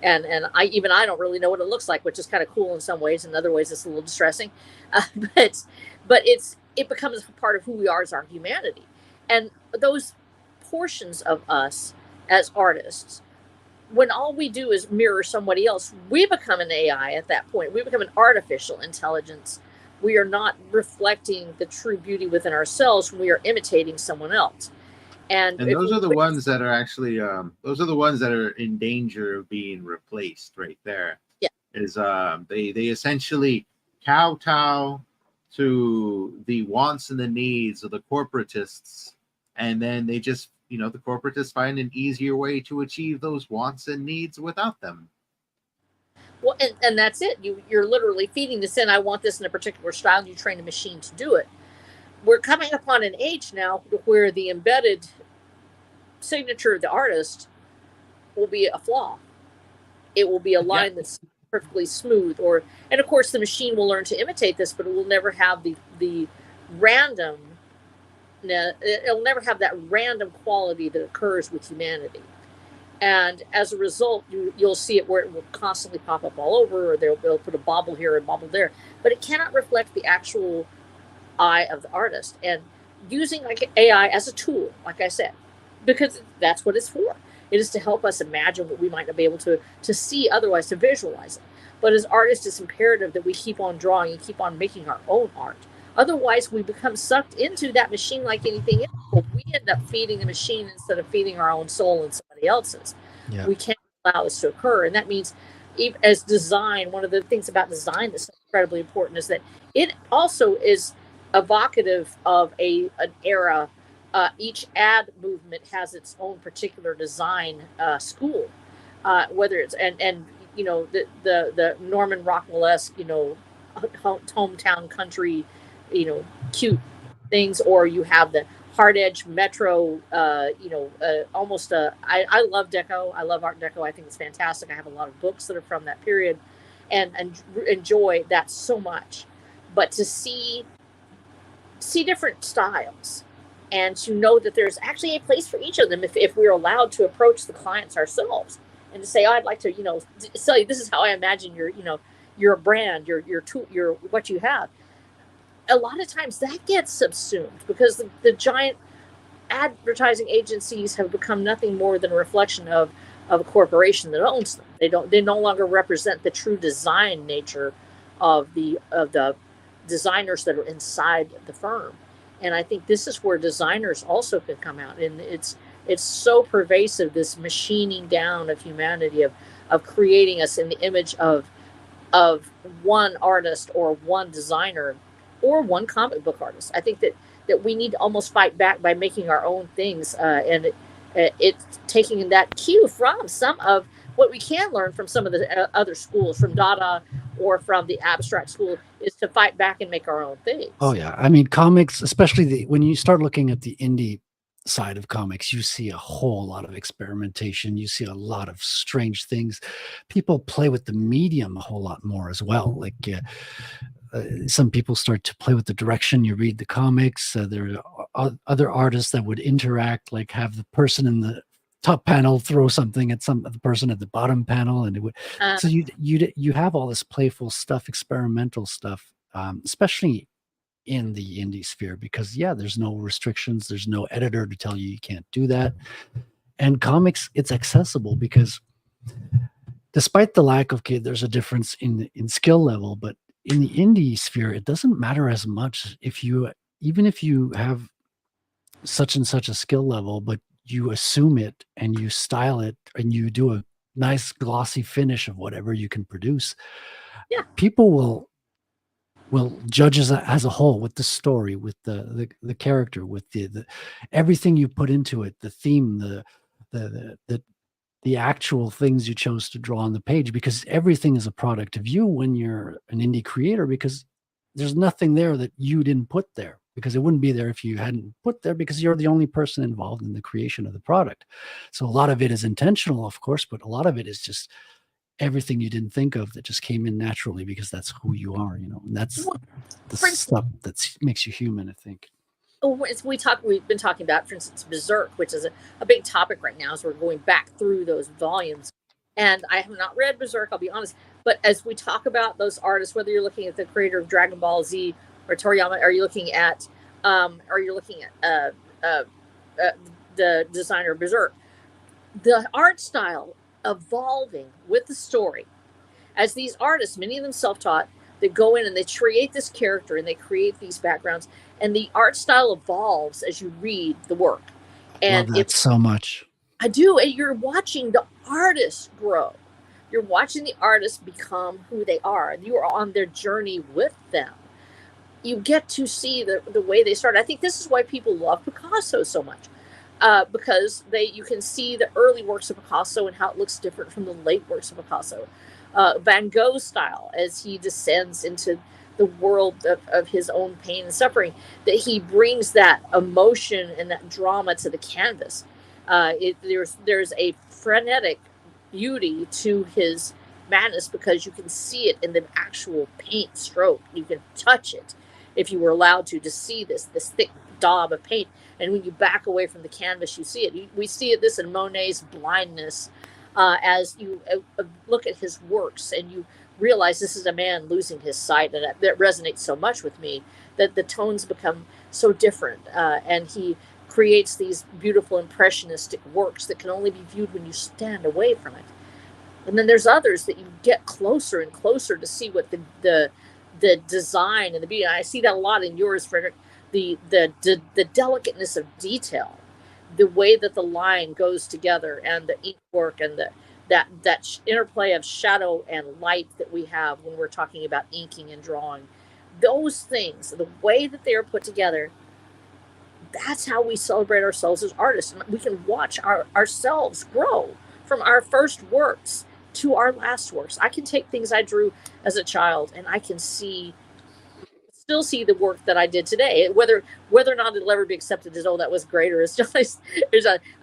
and I don't really know what it looks like, which is kind of cool in some ways. In other ways, it's a little distressing. But it becomes a part of who we are as our humanity. And those portions of us as artists, when all we do is mirror somebody else, we become an AI at that point. We become an artificial intelligence. We are not reflecting the true beauty within ourselves when we are imitating someone else. And those are the ones that are actually those are the ones that are in danger of being replaced right there. Yeah. Is they essentially kowtow to the wants and the needs of the corporatists, and then they just, the corporatists find an easier way to achieve those wants and needs without them. Well, and that's it. You're literally feeding this in. I want this in a particular style, and you train a machine to do it. We're coming upon an age now where the embedded signature of the artist will be a flaw. It will be a line that's perfectly smooth, and of course the machine will learn to imitate this, but it will never have the random. It'll never have that random quality that occurs with humanity. And as a result, you'll see it where it will constantly pop up all over, or they'll put a bobble here and bobble there, but it cannot reflect the actual eye of the artist. And using AI as a tool, like I said, because that's what it's for. It is to help us imagine what we might not be able to see otherwise, to visualize it. But as artists, it's imperative that we keep on drawing and keep on making our own art. Otherwise, we become sucked into that machine like anything else. We end up feeding the machine instead of feeding our own soul and somebody else's. Yeah. We can't allow this to occur. And that means, even as design, one of the things about design that's incredibly important is that it also is evocative of an era. Each ad movement has its own particular design school, whether it's and the Norman Rockwell-esque, hometown country, cute things, or you have the hard edge metro, almost I love Deco. I love Art Deco. I think it's fantastic. I have a lot of books that are from that period, and enjoy that so much. But to see different styles, and to know that there's actually a place for each of them if we're allowed to approach the clients ourselves and to say, oh, I'd like to, sell you, this is how I imagine your brand, your what you have. A lot of times that gets subsumed because the giant advertising agencies have become nothing more than a reflection of a corporation that owns them. They no longer represent the true design nature of the designers that are inside the firm. And I think this is where designers also can come out. And it's so pervasive, this machining down of humanity, of creating us in the image of one artist or one designer or one comic book artist. I think that we need to almost fight back by making our own things, and it's taking that cue from some of what we can learn from some of the other schools, from Dada or from the abstract school, is to fight back and make our own things. Oh yeah, I mean, comics, especially when you start looking at the indie side of comics, you see a whole lot of experimentation. You see a lot of strange things. People play with the medium a whole lot more as well. Like some people start to play with the direction you read the comics. There are other artists that would interact, like have the person top panel throw something at the person at the bottom panel, and it would. So you have all this playful stuff, experimental stuff, especially in the indie sphere, because there's no restrictions, there's no editor to tell you can't do that. And comics, it's accessible because despite the lack of there's a difference in skill level, but in the indie sphere, it doesn't matter as much even if you have such and such a skill level, but you assume it and you style it and you do a nice glossy finish of whatever you can produce. Yeah. People will judge as a whole, with the story, with the character, with the everything you put into it, the theme, the actual things you chose to draw on the page, because everything is a product of you when you're an indie creator, because there's nothing there that you didn't put there, because it wouldn't be there if you hadn't put there, because you're the only person involved in the creation of the product. So a lot of it is intentional, of course, but a lot of it is just everything you didn't think of that just came in naturally, because that's who you are, and that's the stuff that makes you human, I think. We've been talking about, for instance, Berserk, which is a big topic right now as we're going back through those volumes. And I have not read Berserk, I'll be honest. But as we talk about those artists, whether you're looking at the creator of Dragon Ball Z or Toriyama, are you looking at the designer of Berserk, the art style evolving with the story, as these artists, many of them self-taught, they go in and they create this character and they create these backgrounds, and the art style evolves as you read the work. And love that so much. I do. And you're watching the artists grow. You're watching the artists become who they are. You are on their journey with them. You get to see the way they start. I think this is why people love Picasso so much, because you can see the early works of Picasso and how it looks different from the late works of Picasso. Van Gogh's style, as he descends into the world of his own pain and suffering, that he brings that emotion and that drama to the canvas. There's a frenetic beauty to his madness, because you can see it in the actual paint stroke. You can touch it, if you were allowed to see this thick daub of paint. And when you back away from the canvas, you see it. We see this in Monet's blindness, as you look at his works and you realize this is a man losing his sight. And that resonates so much with me, that the tones become so different. And he creates these beautiful impressionistic works that can only be viewed when you stand away from it. And then there's others that you get closer and closer to see what the design and the beauty. I see that a lot in yours, Frederic. The delicateness of detail, the way that the line goes together, and the ink work, and that interplay of shadow and light that we have when we're talking about inking and drawing. Those things, the way that they are put together, that's how we celebrate ourselves as artists. And we can watch ourselves grow from our first works to our last works. I can take things I drew as a child and I can still see the work that I did today, whether or not it'll ever be accepted as, oh, that was great, or it's just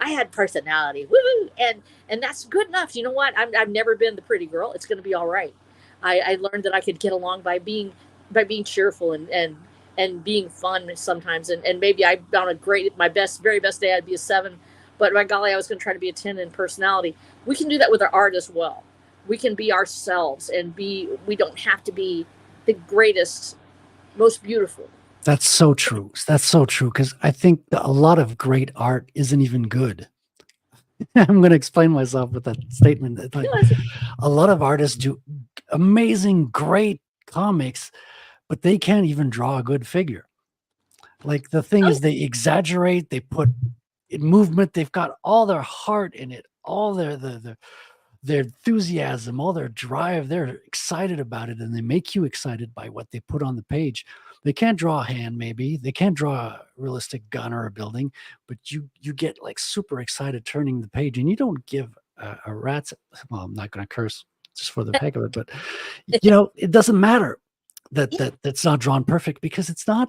I had personality, woo, and that's good enough. You know what? I've never been the pretty girl. It's going to be all right. I learned that I could get along by being cheerful and being fun sometimes, and maybe I on my very best day I'd be a 7, but by golly, I was going to try to be a 10 in personality. We can do that with our art as well. We can be ourselves and we don't have to be the greatest, most beautiful. That's so true. That's so true, because I think that a lot of great art isn't even good. I'm going to explain myself with that statement. Like, a lot of artists do amazing, great comics, but they can't even draw a good figure. Like, the thing is, they exaggerate, they put in movement, they've got all their heart in it, all their enthusiasm, all their drive. They're excited about it, and they make you excited by what they put on the page. They can't draw a hand, maybe they can't draw a realistic gun or a building, but you get like super excited turning the page, and you don't give a rat's. Well, I'm not going to curse just for the heck of it, but it doesn't matter that's not drawn perfect, because it's not.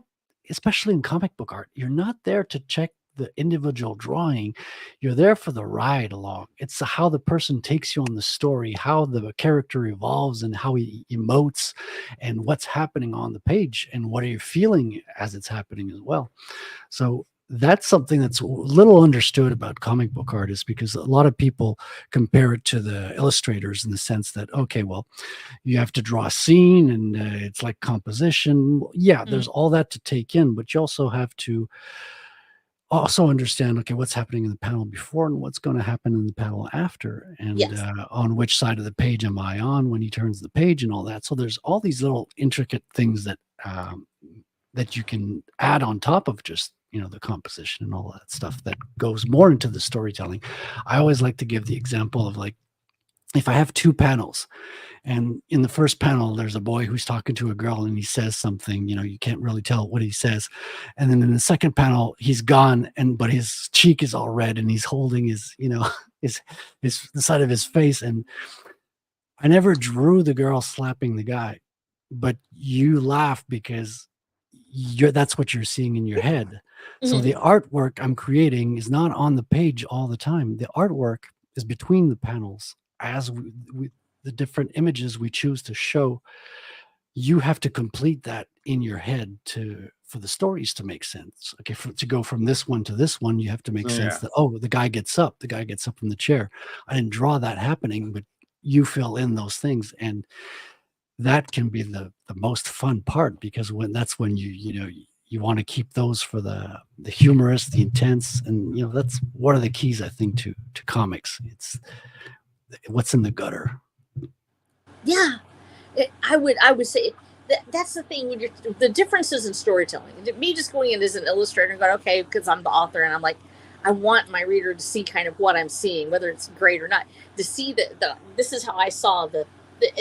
Especially in comic book art, you're not there to check the individual drawing. You're there for the ride along. It's how the person takes you on the story, how the character evolves, and how he emotes, and what's happening on the page, and what are you feeling as it's happening as well. So that's something that's a little understood about comic book artists, because a lot of people compare it to the illustrators in the sense that, okay, well, you have to draw a scene and it's like composition. Yeah, there's all that to take in, but you also have to also understand, okay, what's happening in the panel before and what's going to happen in the panel after, and Yes. on which side of the page am I on when he turns the page and all that. So there's all these little intricate things that that you can add on top of just, you know, the composition and all that stuff that goes more into the storytelling. I always like to give the example of, like, if I have two panels, and in the first panel, there's a boy who's talking to a girl and he says something, you know, you can't really tell what he says. And then in the second panel, he's gone, but his cheek is all red and he's holding his, you know, his the side of his face. And I never drew the girl slapping the guy, but you laugh because that's what you're seeing in your head. So the artwork I'm creating is not on the page all the time. The artwork is between the panels as the different images we choose to show. You have to complete that in your head for the stories to make sense. Okay, to go from this one to this one, you have to make sense that, oh, the guy gets up from the chair. I didn't draw that happening, but you fill in those things, and that can be the most fun part, because that's when you want to keep those for the humorous, the intense, and you know, that's one of the keys, I think, to comics. It's what's in the gutter. Yeah, I would say that's the thing when the differences in storytelling. Me just going in as an illustrator and going, okay, because I'm the author and I'm like, I want my reader to see kind of what I'm seeing, whether it's great or not, to see that this is how I saw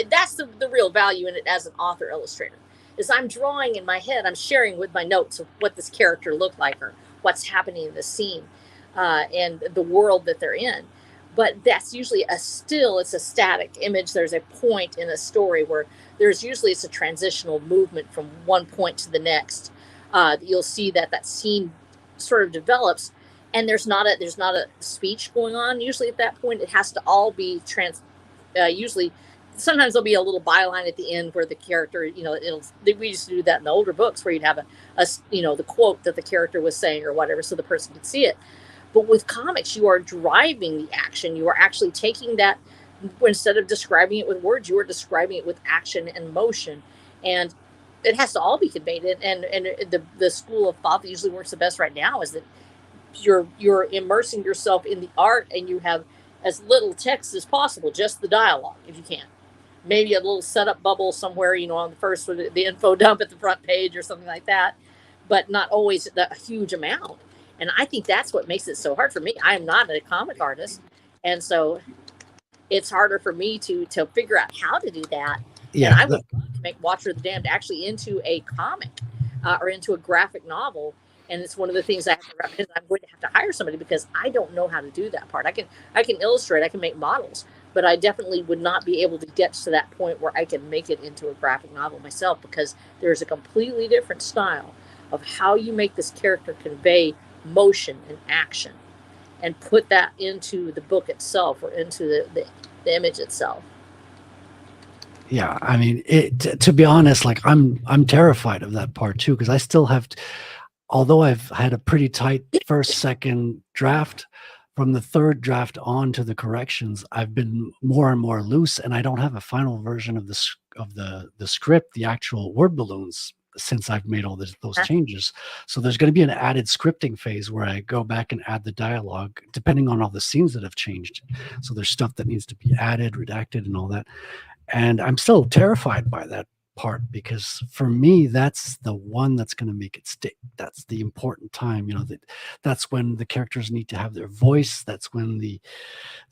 that's the real value in it as an author illustrator. Is I'm drawing in my head, I'm sharing with my notes of what this character looked like or what's happening in the scene and the world that they're in. But that's usually it's a static image. There's a point in a story where it's a transitional movement from one point to the next. You'll see that scene sort of develops, and there's not a speech going on. Usually at that point, it has to all be usually sometimes there'll be a little byline at the end where the character, you know, we used to do that in the older books where you'd have the quote that the character was saying or whatever, so the person could see it. But with comics, you are driving the action. You are actually taking that, instead of describing it with words, you are describing it with action and motion. And it has to all be conveyed. And the school of thought that usually works the best right now is that you're immersing yourself in the art, and you have as little text as possible, just the dialogue if you can. Maybe a little setup bubble somewhere, you know, on the first, the info dump at the front page or something like that, but not always a huge amount. And I think that's what makes it so hard for me. I am not a comic artist, and so it's harder for me to figure out how to do that. Yeah, and I would love to make Watcher of the Damned actually into a comic or into a graphic novel. And it's one of the things I'm going to have to hire somebody, because I don't know how to do that part. I can illustrate, I can make models, but I definitely would not be able to get to that point where I can make it into a graphic novel myself, because there's a completely different style of how you make this character convey motion and action and put that into the book itself or into the image itself. Yeah, I mean, to be honest, like I'm terrified of that part too, because I still have although I've had a pretty tight second draft, from the third draft on to the corrections, I've been more and more loose, and I don't have a final version of the script, the actual word balloons, since I've made all those changes. So there's going to be an added scripting phase where I go back and add the dialogue depending on all the scenes that have changed. So there's stuff that needs to be added, redacted, and all that. And I'm still terrified by that part, because for me, that's the one that's going to make it stick. That's the important time, you know, that's when the characters need to have their voice. That's when the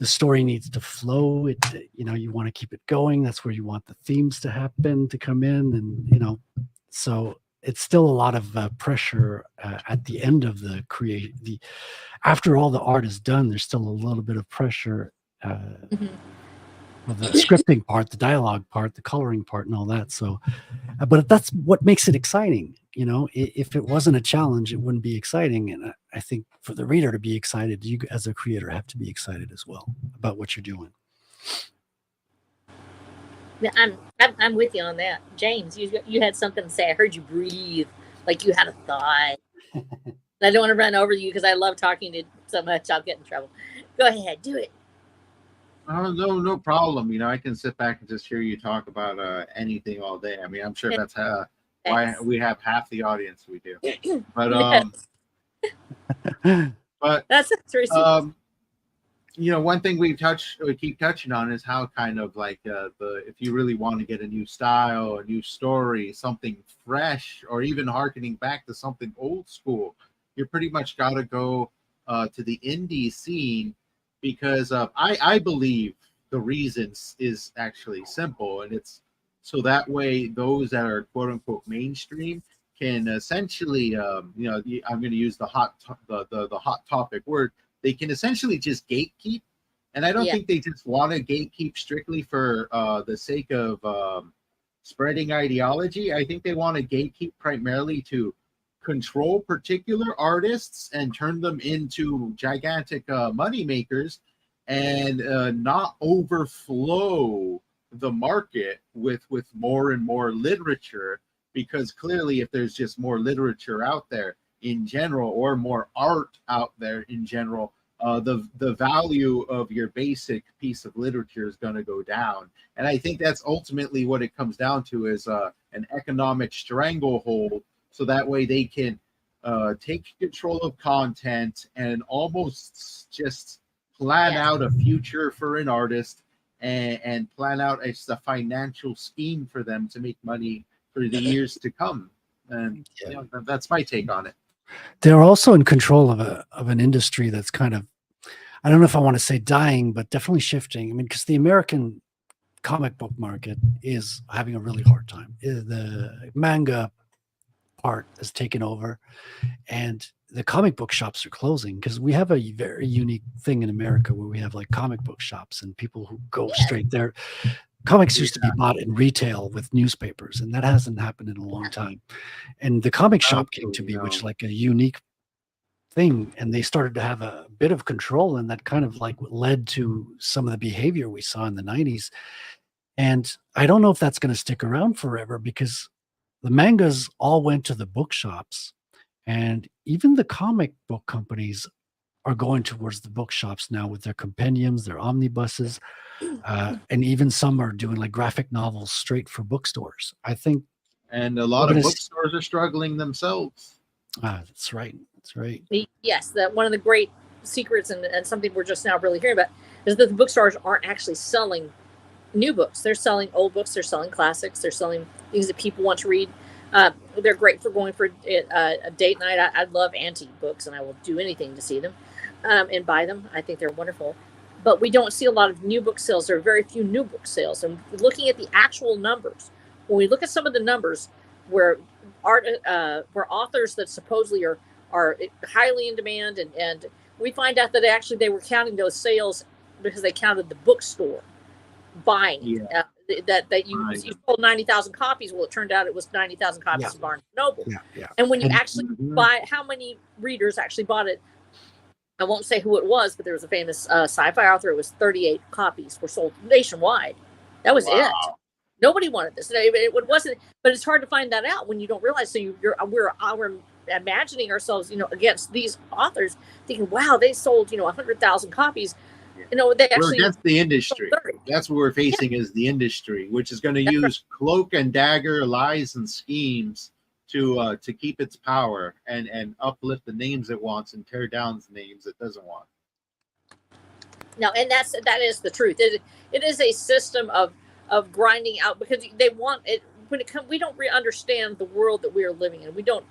story needs to flow. You know, you want to keep it going. That's where you want the themes to happen, to come in, and, you know, so it's still a lot of pressure at the end of the after all the art is done. There's still a little bit of pressure with the scripting part, the dialogue part, the coloring part, and all that. So, but that's what makes it exciting. You know, if it wasn't a challenge, it wouldn't be exciting. And I think for the reader to be excited, you as a creator have to be excited as well about what you're doing. I'm with you on that, James. You had something to say. I heard you breathe like you had a thought. I don't want to run over you because I love talking to you so much. I'll get in trouble. Go ahead, do it. Oh, no problem. I can sit back and just hear you talk about anything all day. I mean, I'm sure that's why Thanks. we have half the audience we do. But Yes, but that's very sweet. one thing we keep touching on is how kind of like if you really want to get a new style, a new story, something fresh, or even harkening back to something old school, you pretty much got to go to the indie scene because I believe the reasons is actually simple, and it's so that way those that are quote unquote mainstream can essentially I'm going to use the hot topic word, they can essentially just gatekeep. And I don't Yeah, think they just want to gatekeep strictly for the sake of spreading ideology. I think they want to gatekeep primarily to control particular artists and turn them into gigantic money makers, and not overflow the market with more and more literature, because clearly if there's just more literature out there in general, or more art out there in general, the value of your basic piece of literature is going to go down. And I think that's ultimately what it comes down to, is an economic stranglehold, so that way they can take control of content and almost just plan yeah. out a future for an artist, and plan out a financial scheme for them to make money for the years to come. And that's my take on it. They're also in control of an industry that's kind of, I don't know if I want to say dying, but definitely shifting. I mean, because the American comic book market is having a really hard time. The manga part has taken over, and the comic book shops are closing, because we have a very unique thing in America where we have like comic book shops and people who go Yeah. straight there. Comics used to be bought in retail with newspapers, and that hasn't happened in a long time. And the comic shop came to be, which is like a unique thing, and they started to have a bit of control, and that kind of like led to some of the behavior we saw in the 90s. And I don't know if that's going to stick around forever, because the mangas all went to the bookshops, and even the comic book companies are going towards the bookshops now with their compendiums, their omnibuses, and even some are doing like graphic novels straight for bookstores. I think And a we're lot going of to. bookstores are struggling themselves. That's right. That's right. Yes, that one of the great secrets, and something we're just now really hearing about, is that the bookstores aren't actually selling new books. They're selling old books. They're selling classics. They're selling things that people want to read. They're great for going for a date night. I love antique books, and I will do anything to see them and buy them. I think they're wonderful. But we don't see a lot of new book sales. There are very few new book sales. And looking at the actual numbers, when we look at some of the numbers where where authors that supposedly are highly in demand, and we find out that actually they were counting those sales because they counted the bookstore buying it. Yeah. That you sold 90,000 copies. Well, it turned out it was 90,000 copies of Barnes and Noble. Yeah. And when you actually buy, how many readers actually bought it? I won't say who it was, but there was a famous sci-fi author. It was 38 copies were sold nationwide. That was it. Nobody wanted this. It wasn't, but it's hard to find that out when you don't realize. So we're imagining ourselves, against these authors, thinking, "Wow, they sold 100,000 copies." They actually, we're against the industry. That's what we're facing, is the industry, which is going to use cloak and dagger, lies and schemes to keep its power and uplift the names it wants and tear down the names it doesn't want. No, and that is the truth. It is a system of grinding out, because they want it when it comes. We don't understand the world that we are living in. We don't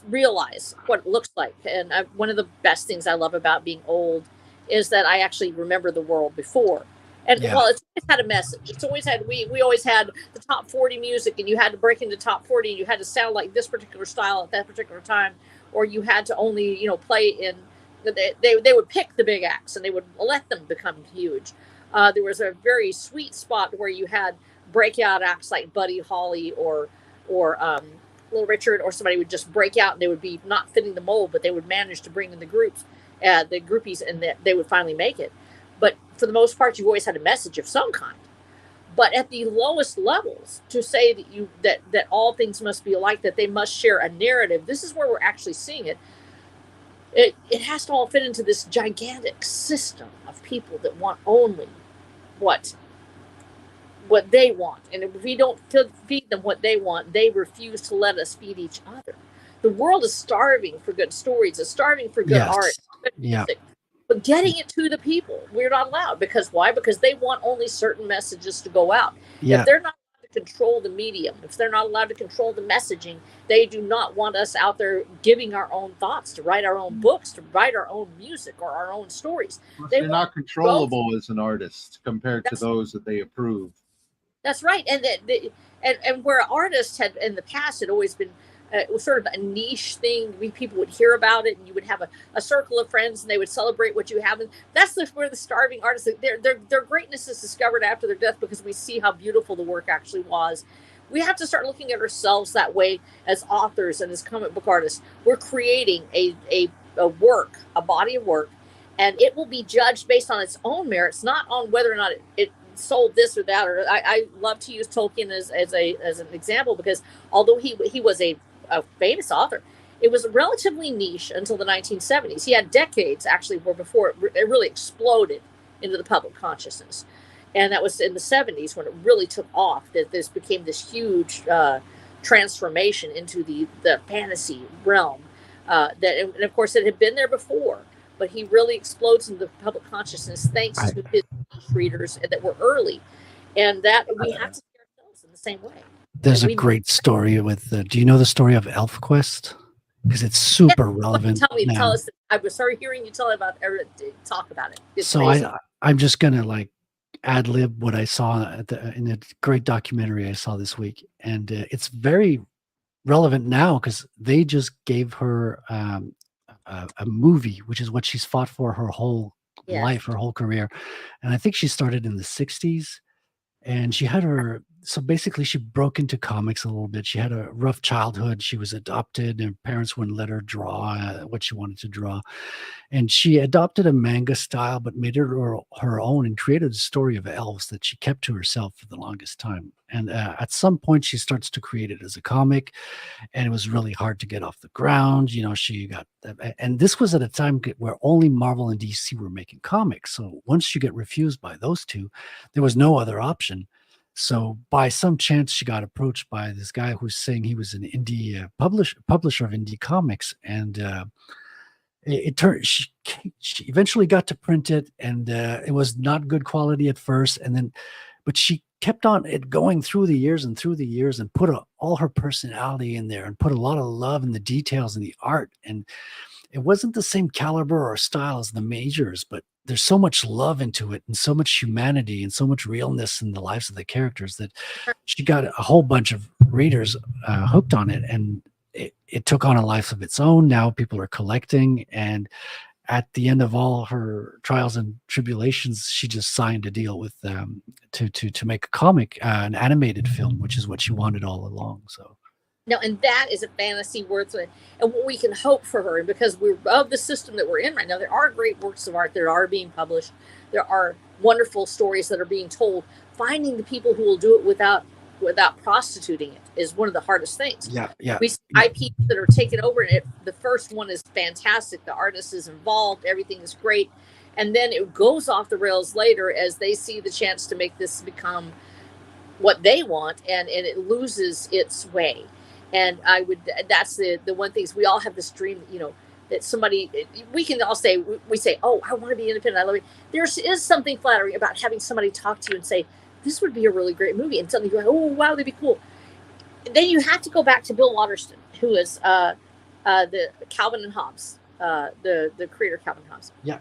realize what it looks like. And one of the best things I love about being old is that I actually remember the world before. And well, it's always had a message. It's always had, we always had the top 40 music, and you had to break into top 40, and you had to sound like this particular style at that particular time, or you had to only, play in, they would pick the big acts and they would let them become huge. There was a very sweet spot where you had breakout acts like Buddy Holly or Little Richard, or somebody would just break out and they would be not fitting the mold, but they would manage to bring in the groupies, and they would finally make it. But for the most part, you always had a message of some kind. But at the lowest levels, to say that all things must be alike, that they must share a narrative, this is where we're actually seeing it. it has to all fit into this gigantic system of people that want only what they want. And if we don't feed them what they want, they refuse to let us feed each other. The world is starving for good stories, it's starving for good art, good music. But getting it to the people, we're not allowed. Because why? Because they want only certain messages to go out. If they're not allowed to control the medium, if they're not allowed to control the messaging, they do not want us out there giving our own thoughts, to write our own books, to write our own music or our own stories. They're not controllable as an artist compared to those that they approve. That's right. And where artists had in the past had always been sort of a niche thing. People would hear about it, and you would have a circle of friends, and they would celebrate what you have. And that's where the starving artists, their greatness is discovered after their death, because we see how beautiful the work actually was. We have to start looking at ourselves that way as authors and as comic book artists. We're creating a work, a body of work, and it will be judged based on its own merits, not on whether or not it sold this or that. Or I love to use Tolkien as an example, because although he was a famous author, it was relatively niche until the 1970s. He had decades actually before it really exploded into the public consciousness, and that was in the 70s when it really took off. That this became this huge transformation into the fantasy realm. And of course it had been there before, but he really explodes into the public consciousness thanks to his readers that were early, and that we have to see ourselves in the same way. There's a great story with do you know the story of ElfQuest? Because it's super relevant. Tell us. I was sorry hearing you talk about it. It's I'm just gonna like ad lib what I saw in a great documentary I saw this week, and it's very relevant now because they just gave her a movie, which is what she's fought for her whole life, her whole career. And I think she started in the 60s, and she had so basically she broke into comics a little bit. She had a rough childhood. She was adopted, and parents wouldn't let her draw what she wanted to draw. And she adopted a manga style, but made it her own and created a story of elves that she kept to herself for the longest time. And at some point she starts to create it as a comic, and it was really hard to get off the ground. She got, and this was at a time where only Marvel and DC were making comics. So once you get refused by those two, there was no other option. So by some chance, she got approached by this guy who's saying he was an indie publisher of indie comics, and it turned. She eventually got to print it, and it was not good quality at first, but she kept on it going through the years, and put all her personality in there, and put a lot of love in the details and the art. And it wasn't the same caliber or style as the majors, but there's so much love into it, and so much humanity, and so much realness in the lives of the characters, that she got a whole bunch of readers hooked on it, and it took on a life of its own. Now people are collecting, and at the end of all her trials and tribulations, she just signed a deal with to make a comic, an animated film, which is what she wanted all along. So. No, and that is a fantasy worth it. And what we can hope for her, because we're of the system that we're in right now, there are great works of art that are being published. There are wonderful stories that are being told. Finding the people who will do it without prostituting it is one of the hardest things. Yeah. We see IP that are taken over, and the first one is fantastic. The artist is involved. Everything is great. And then it goes off the rails later as they see the chance to make this become what they want, and it loses its way. And that's the one thing is we all have this dream, that somebody, we can all say, oh, I want to be independent. I love it. There is something flattering about having somebody talk to you and say, this would be a really great movie. And suddenly you're like, oh, wow, that'd be cool. Then you have to go back to Bill Watterson, who is the Calvin and Hobbes, the creator of Calvin and Hobbes. Yeah.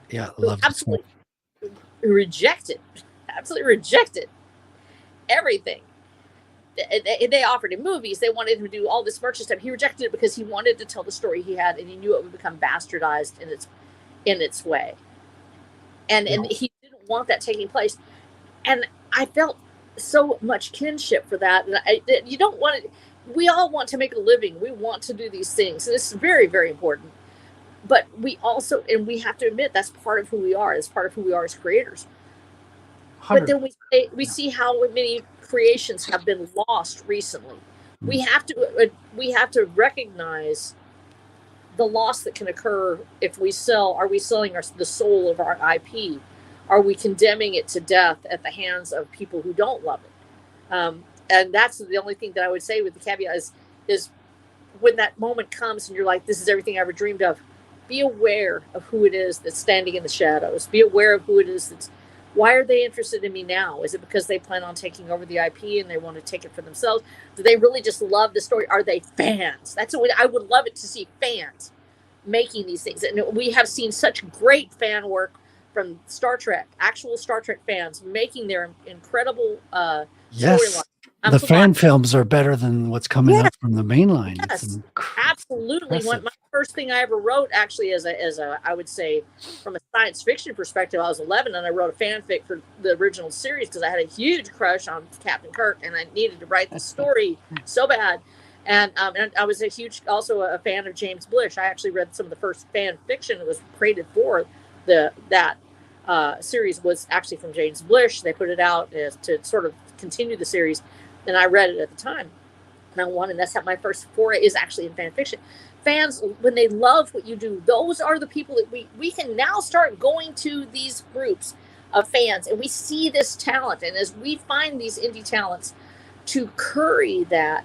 Absolutely rejected everything. They offered him movies. They wanted him to do all this merchant stuff. He rejected it because he wanted to tell the story he had, and he knew it would become bastardized in its way. And he didn't want that taking place. And I felt so much kinship for that. And you don't want it. We all want to make a living. We want to do these things. And it's very, very important. But we also, and we have to admit, that's part of who we are. It's part of who we are as creators. 100. But then we see how many creations have been lost recently. We have to recognize the loss that can occur if we sell. Are we selling the soul of our IP? Are we condemning it to death at the hands of people who don't love it? And that's the only thing that I would say with the caveat is when that moment comes and you're like, this is everything I ever dreamed of, be aware of who it is that's standing in the shadows. Be aware of who it is that's, why are they interested in me now? Is it because they plan on taking over the IP and they want to take it for themselves? Do they really just love the story? Are they fans? That's what I would love it to see, fans making these things. And we have seen such great fan work from Star Trek, actual Star Trek fans making their incredible storyline. The fan films are better than what's coming out from the main line. Yes, absolutely. My first thing I ever wrote, actually, as a I would say, from a science fiction perspective, I was 11 and I wrote a fanfic for the original series because I had a huge crush on Captain Kirk and I needed to write the story so bad. And I was also a fan of James Blish. I actually read some of the first fan fiction that was created for that series was actually from James Blish. They put it out to sort of continue the series, and I read it at the time. And that's how my first foray is actually in fan fiction. Fans, when they love what you do, those are the people that we can now start going to these groups of fans, and we see this talent. And as we find these indie talents, to curry that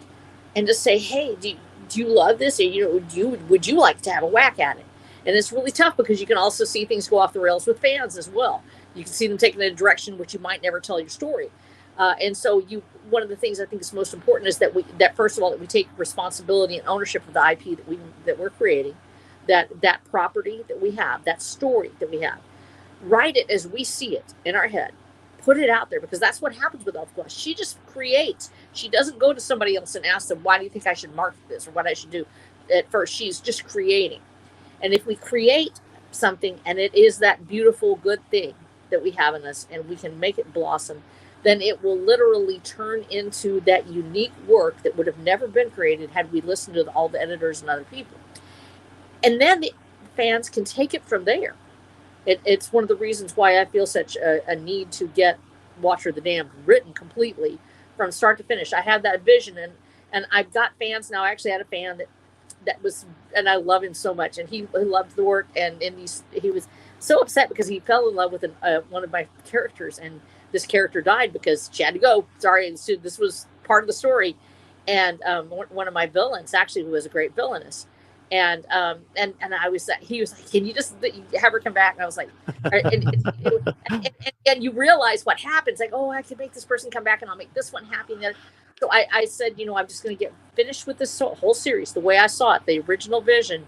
and to say, hey, do you love this? Or, would you like to have a whack at it? And it's really tough because you can also see things go off the rails with fans as well. You can see them taking in a direction which you might never tell your story. And so one of the things I think is most important is that first of all, that we take responsibility and ownership of the IP that we're creating, that property that we have, that story that we have. Write it as we see it in our head. Put it out there, because that's what happens with ElfQuest. She just creates. She doesn't go to somebody else and ask them, why do you think I should market this or what I should do? At first, she's just creating. And if we create something and it is that beautiful, good thing that we have in us and we can make it blossom, then it will literally turn into that unique work that would have never been created had we listened to all the editors and other people. And then the fans can take it from there. It's one of the reasons why I feel such a need to get Watcher of the Damned written completely from start to finish. I had that vision, and I've got fans now. I actually had a fan that was, and I love him so much, and he loved the work, and he was so upset because he fell in love with one of my characters, and this character died because she had to go. Sorry, this was part of the story, and one of my villains, actually, who was a great villainess. And I was, he was like, can you just have her come back? And I was like, and you realize what happens, like, oh, I can make this person come back and I'll make this one happy. And so I said, I'm just going to get finished with this whole series the way I saw it, the original vision,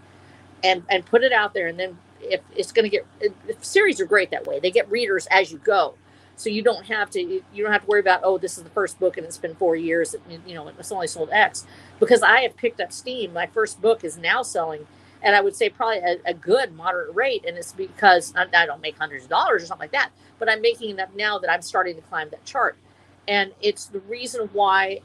and put it out there. And then if it's going to get, series are great that way. They get readers as you go. So you don't have to worry about, oh, this is the first book and it's been 4 years, it's only sold X, because I have picked up steam. My first book is now selling, and I would say probably a good moderate rate. And it's because I don't make hundreds of dollars or something like that, but I'm making enough now that I'm starting to climb that chart. And it's the reason why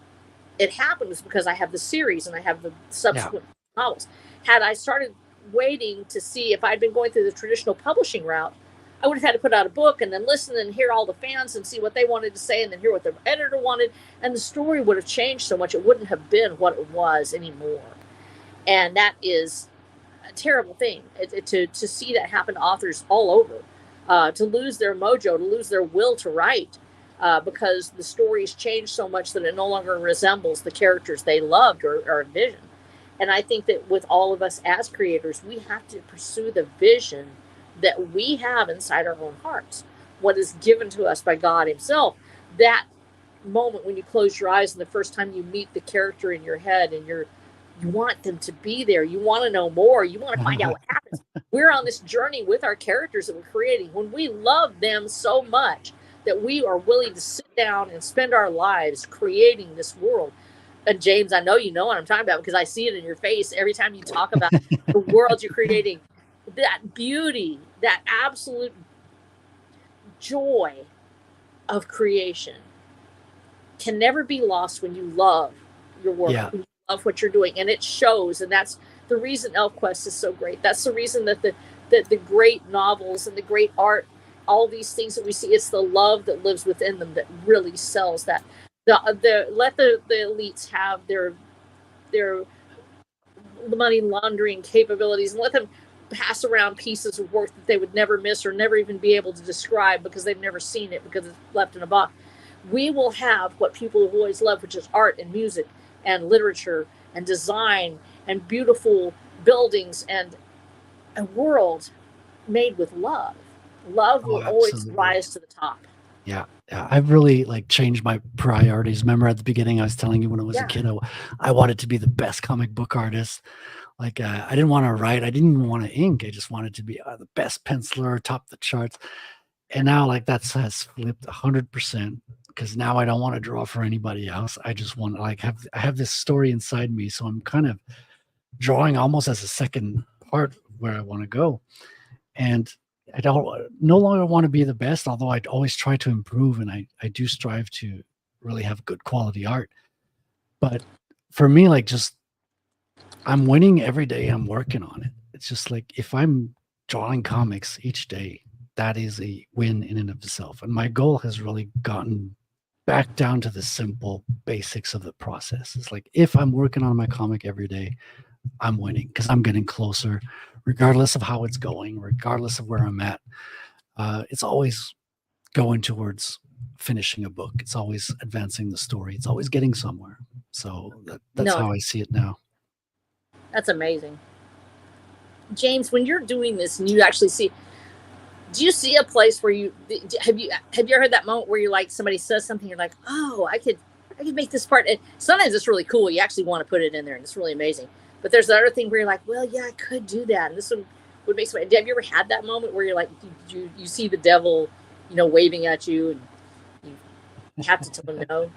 it happened was because I have the series and I have the subsequent novels. Had I started waiting to see, if I'd been going through the traditional publishing route, I would have had to put out a book and then listen and hear all the fans and see what they wanted to say and then hear what the editor wanted. And the story would have changed so much. It wouldn't have been what it was anymore. And that is a terrible thing to see that happen to authors all over, to lose their mojo, to lose their will to write, because the stories changed so much that it no longer resembles the characters they loved or envisioned. And I think that with all of us as creators, we have to pursue the vision that we have inside our own hearts, what is given to us by God himself. That moment when you close your eyes and the first time you meet the character in your head and you want them to be there, you want to know more, you want to find out what happens. We're on this journey with our characters that we're creating. When we love them so much that we are willing to sit down and spend our lives creating this world. And James, I know you know what I'm talking about because I see it in your face every time you talk about the world you're creating. That beauty, that absolute joy of creation can never be lost when you love your work, when you love what you're doing, and it shows. And that's the reason ElfQuest is so great. That's the reason that the great novels and the great art, all these things that we see, it's the love that lives within them that really sells that. Let the elites have their money laundering capabilities and let them pass around pieces of work that they would never miss or never even be able to describe because they've never seen it because it's left in a box. We will have what people have always loved, which is art and music and literature and design and beautiful buildings and a world made with love. Love will always rise to the top. Yeah. I've really like changed my priorities. Remember at the beginning, I was telling you when I was a kid, I wanted to be the best comic book artist. Like I didn't want to write. I didn't even want to ink. I just wanted to be the best penciler, top the charts. And now like that has flipped 100% because now I don't want to draw for anybody else. I just want to like I have this story inside me. So I'm kind of drawing almost as a second part where I want to go. And I no longer want to be the best, although I'd always try to improve. And I do strive to really have good quality art. But for me, like just I'm winning every day. I'm working on it. It's just like if I'm drawing comics each day, that is a win in and of itself. And my goal has really gotten back down to the simple basics of the process. It's like if I'm working on my comic every day, I'm winning because I'm getting closer, regardless of how it's going, regardless of where I'm at. It's always going towards finishing a book. It's always advancing the story. It's always getting somewhere. So that's how I see it now. That's amazing. James, when you're doing this and you actually see, do you see a place where you ever had that moment where you're like somebody says something, you're like, oh, I could make this part. And sometimes it's really cool. You actually want to put it in there and it's really amazing. But there's the other thing where you're like, well, yeah, I could do that. And this one would make somebody. Have you ever had that moment where you're like, you see the devil, waving at you and you have to tell him no?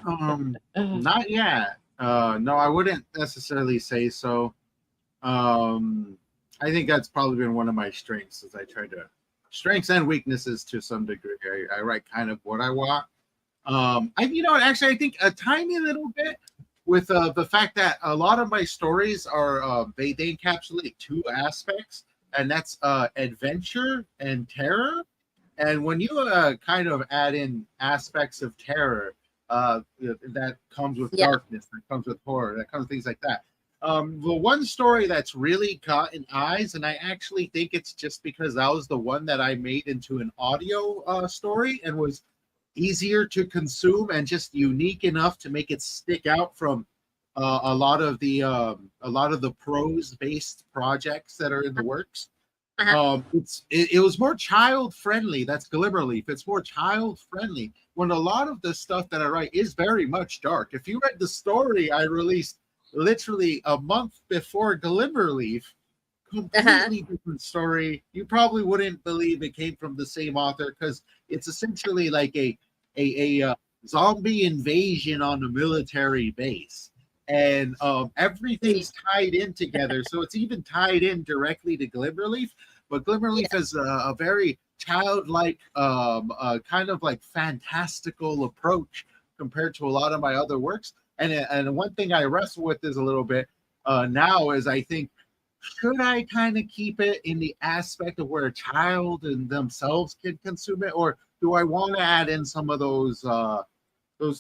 Not yet. No, I wouldn't necessarily say so. I think that's probably been one of my strengths as I try to strengths and weaknesses to some degree. I write kind of what I want. Actually, I think a tiny little bit with the fact that a lot of my stories are they encapsulate two aspects, and that's adventure and terror. And when you kind of add in aspects of terror, that comes with darkness, that comes with horror, that comes with things like that. The one story that's really gotten eyes, and I actually think it's just because that was the one that I made into an audio story and was easier to consume and just unique enough to make it stick out from a lot of the prose-based projects that are in the works. It was more child friendly. That's Glimmerleaf. It's more child friendly. When a lot of the stuff that I write is very much dark. If you read the story I released literally a month before Glimmerleaf, completely different story. You probably wouldn't believe it came from the same author because it's essentially like a zombie invasion on a military base, and everything's tied in together. So it's even tied in directly to Glimmerleaf, but Glimmerleaf is a very childlike, kind of like fantastical approach compared to a lot of my other works. And one thing I wrestle with is a little bit now is I think, should I kind of keep it in the aspect of where a child and themselves can consume it, or do I want to add in some of those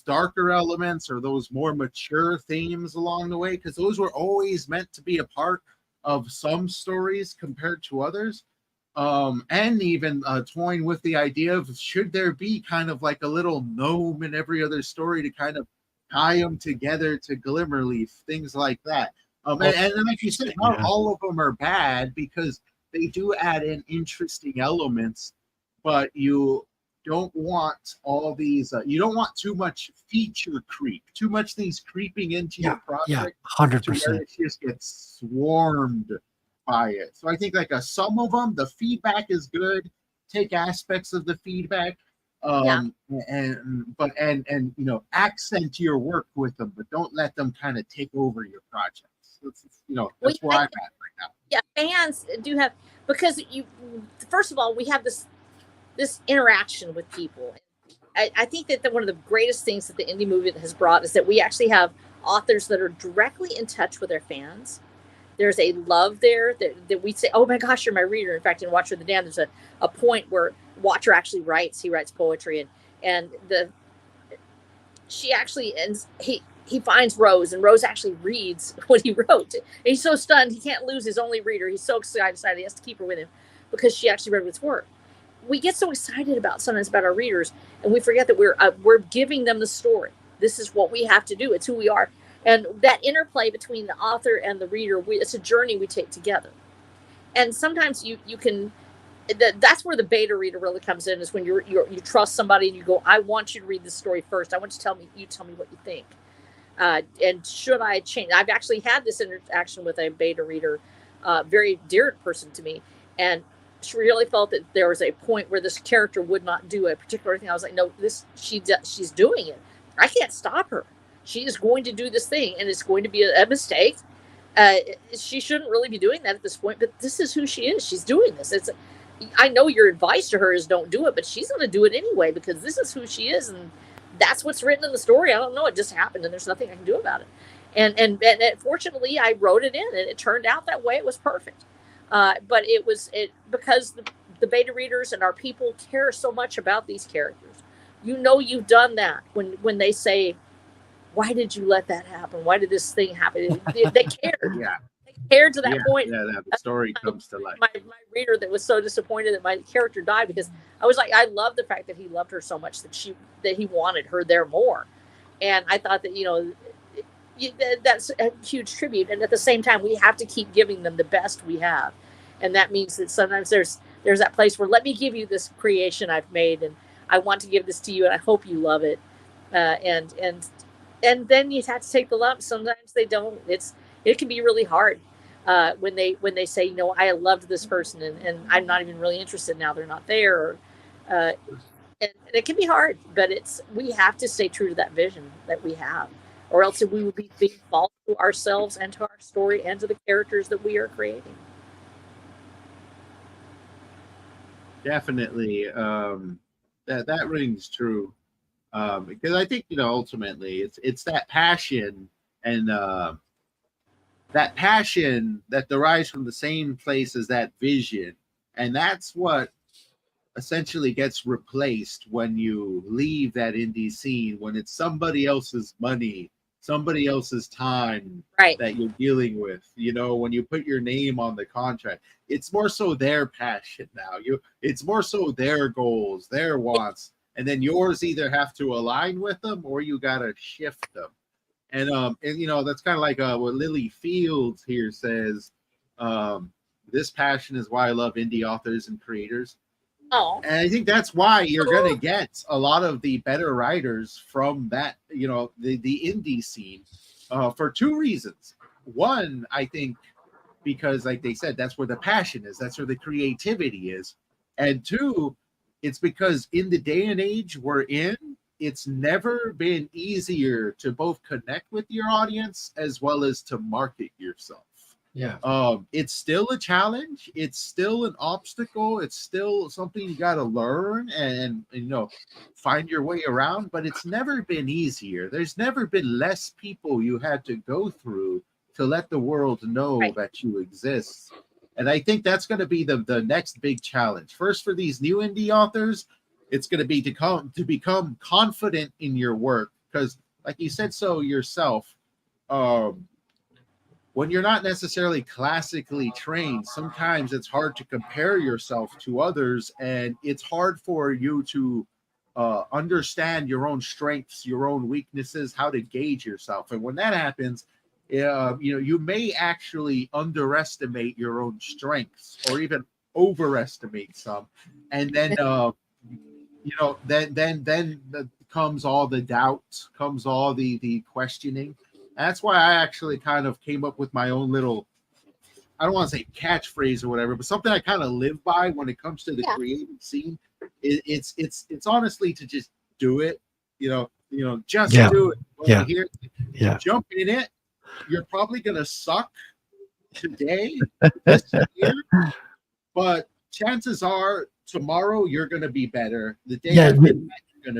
darker elements or those more mature themes along the way? Because those were always meant to be a part of some stories compared to others. And even toying with the idea of, should there be kind of like a little gnome in every other story to kind of tie them together to Glimmerleaf, things like that. And like you said, not all of them are bad because they do add in interesting elements, but you don't want all these, you don't want too much feature creep, too much things creeping into your project. Yeah, 100%. It just gets swarmed by it. So I think like some of them, the feedback is good. Take aspects of the feedback. And accent your work with them, but don't let them kind of take over your projects. That's where I'm at right now. Yeah, fans do have, because first of all, we have this interaction with people. I think that one of the greatest things that the indie movement has brought is that we actually have authors that are directly in touch with their fans. There's a love there that we say, oh my gosh, you're my reader. In fact, in Watcher of the Dam, there's a point where Watcher actually writes. He writes poetry, and she actually ends. he finds Rose, and Rose actually reads what he wrote. And he's so stunned he can't lose his only reader. He's so excited he has to keep her with him because she actually read what's work. We get so excited sometimes about our readers, and we forget that we're giving them the story. This is what we have to do. It's who we are, and that interplay between the author and the reader, it's a journey we take together. And sometimes you can. That's where the beta reader really comes in. Is when you trust somebody and you go, I want you to read this story first. I want you to tell me what you think. And should I change? I've actually had this interaction with a beta reader, very dear person to me, and she really felt that there was a point where this character would not do a particular thing. I was like, no, she's doing it. I can't stop her. She is going to do this thing, and it's going to be a mistake. She shouldn't really be doing that at this point, but this is who she is. She's doing this. I know your advice to her is don't do it, but she's going to do it anyway because this is who she is, and that's what's written in the story. I don't know. It just happened, and there's nothing I can do about it. And fortunately, I wrote it in, and it turned out that way. It was perfect. But because the beta readers and our people care so much about these characters. You've done that when they say, why did you let that happen? Why did this thing happen? They cared. Yeah. They cared to that point. Yeah, that story comes to life. My reader that was so disappointed that my character died, because I was like, I love the fact that he loved her so much that he wanted her there more. And I thought that, that's a huge tribute. And at the same time, we have to keep giving them the best we have. And that means that sometimes there's that place where, let me give you this creation I've made, and I want to give this to you, and I hope you love it. And then you have to take the lumps. Sometimes they don't. It can be really hard when they say, I loved this person, and I'm not even really interested now. They're not there. And it can be hard, but we have to stay true to that vision that we have, or else we will be being false to ourselves and to our story and to the characters that we are creating. Definitely, that rings true, because I think ultimately it's that passion and that passion that derives from the same place as that vision, and that's what essentially gets replaced when you leave that indie scene, when it's somebody else's money, somebody else's time, right, that you're dealing with. When you put your name on the contract, it's more so their passion now. It's more so their goals, their wants, and then yours either have to align with them or you gotta shift them. And that's kind of like what Lily Fields here says. This passion is why I love indie authors and creators. Oh. And I think that's why you're going to get a lot of the better writers from that, the indie scene, for two reasons. One, I think, because like they said, that's where the passion is. That's where the creativity is. And two, it's because in the day and age we're in, it's never been easier to both connect with your audience as well as to market yourself. Yeah. It's still a challenge. It's still an obstacle. It's still something you got to learn and find your way around, but it's never been easier. There's never been less people you had to go through to let the world know that you exist. And I think that's going to be the next big challenge. First, for these new indie authors, it's going to be to become confident in your work, because like you said so yourself, when you're not necessarily classically trained, sometimes it's hard to compare yourself to others, and it's hard for you to understand your own strengths, your own weaknesses, how to gauge yourself. And when that happens, you may actually underestimate your own strengths or even overestimate some. And then, then comes all the doubts, comes all the questioning. That's why I actually kind of came up with my own little, I don't want to say catchphrase or whatever, but something I kind of live by when it comes to the creative scene. It's honestly to just do it, just do it. When you hear, jump in it. You're probably going to suck today, this year, but chances are tomorrow you're going to be better. The day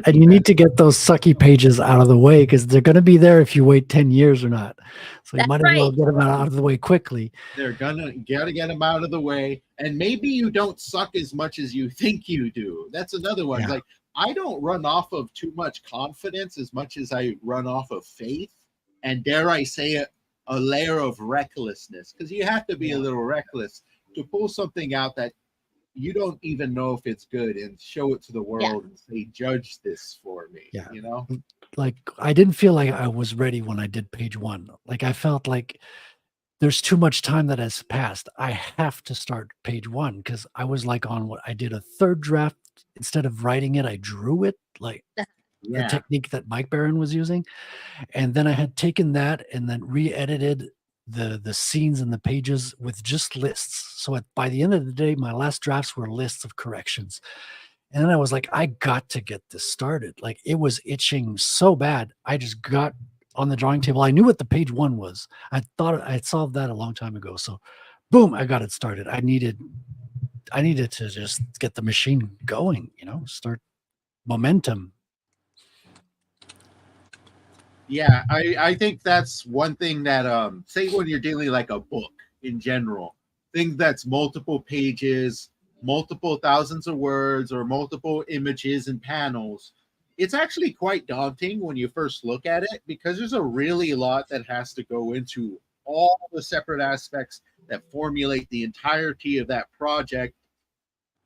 and you need to get those sucky pages out of the way, because they're going to be there if you wait 10 years or not. So you might as well get them out of the way quickly. They're gotta get them out of the way. And maybe you don't suck as much as you think you do. That's another one. Yeah. Like, I don't run off of too much confidence as much as I run off of faith. and dare I say it, a layer of recklessness, because you have to be a little reckless to pull something out that you don't even know if it's good and show it to the world and say, judge this for me. Yeah. You know? Like I didn't feel like I was ready when I did page 1. Like I felt like there's too much time that has passed. I have to start page 1 because I was like on what I did a third draft. Instead of writing it, I drew it, like the technique that Mike Barron was using. And then I had taken that and then re-edited the scenes and the pages with just lists. So by the end of the day, my last drafts were lists of corrections. And then I was like, I got to get this started. Like it was itching so bad. I just got on the drawing table. I knew what the page 1 was. I thought I had solved that a long time ago. So boom, I got it started. I needed to just get the machine going, start momentum. Yeah, I think that's one thing that say when you're dealing like a book in general, thing that's multiple pages, multiple thousands of words, or multiple images and panels, it's actually quite daunting when you first look at it, because there's a really lot that has to go into all the separate aspects that formulate the entirety of that project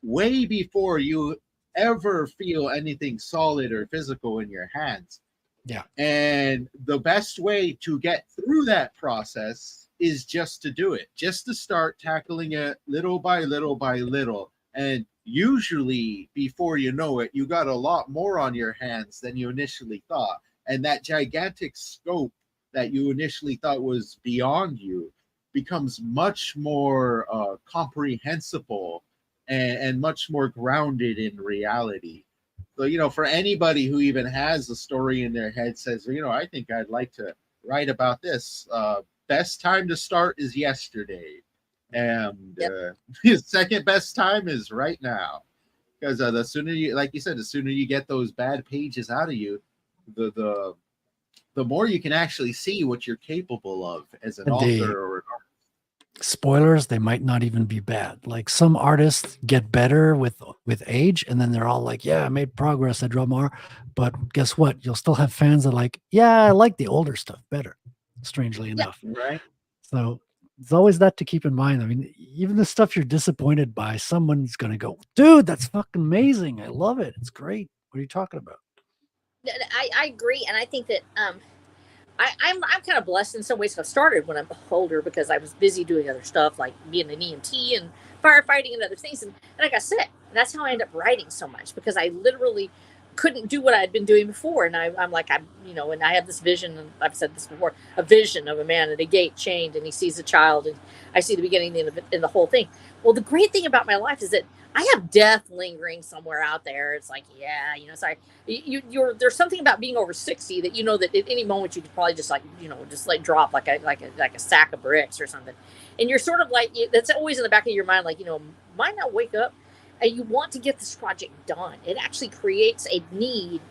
way before you ever feel anything solid or physical in your hands. Yeah. And the best way to get through that process is just to do it, just to start tackling it little by little by little. And usually, before you know it, you got a lot more on your hands than you initially thought. And that gigantic scope that you initially thought was beyond you becomes much more comprehensible and much more grounded in reality. So, for anybody who even has a story in their head says, I think I'd like to write about this. Best time to start is yesterday. And second best time is right now. Because the sooner you, like you said, the sooner you get those bad pages out of you, the more you can actually see what you're capable of as an author or an artist. Spoilers, they might not even be bad. Like some artists get better with age, and then they're all like, yeah, I made progress, I draw more. But guess what? You'll still have fans that like, yeah, I like the older stuff better, strangely enough. Right. So there's always that to keep in mind. I mean, even the stuff you're disappointed by, someone's going to go, dude, that's fucking amazing. I love it. It's great. What are you talking about? I agree. And I think that I'm kind of blessed in some ways. I've started when I'm older because I was busy doing other stuff like being an EMT and firefighting and other things. And I got sick. And that's how I ended up writing so much, because I literally couldn't do what I had been doing before. And I'm like, and I have this vision, and I've said this before, a vision of a man at a gate chained, and he sees a child, and I see the beginning, the end of it, and the whole thing. Well, the great thing about my life is that I have death lingering somewhere out there. It's like, sorry, there's something about being over 60 that that at any moment you could probably just drop like a sack of bricks or something, and you're sort of like, that's always in the back of your mind, like, might not wake up, and you want to get this project done. It actually creates a need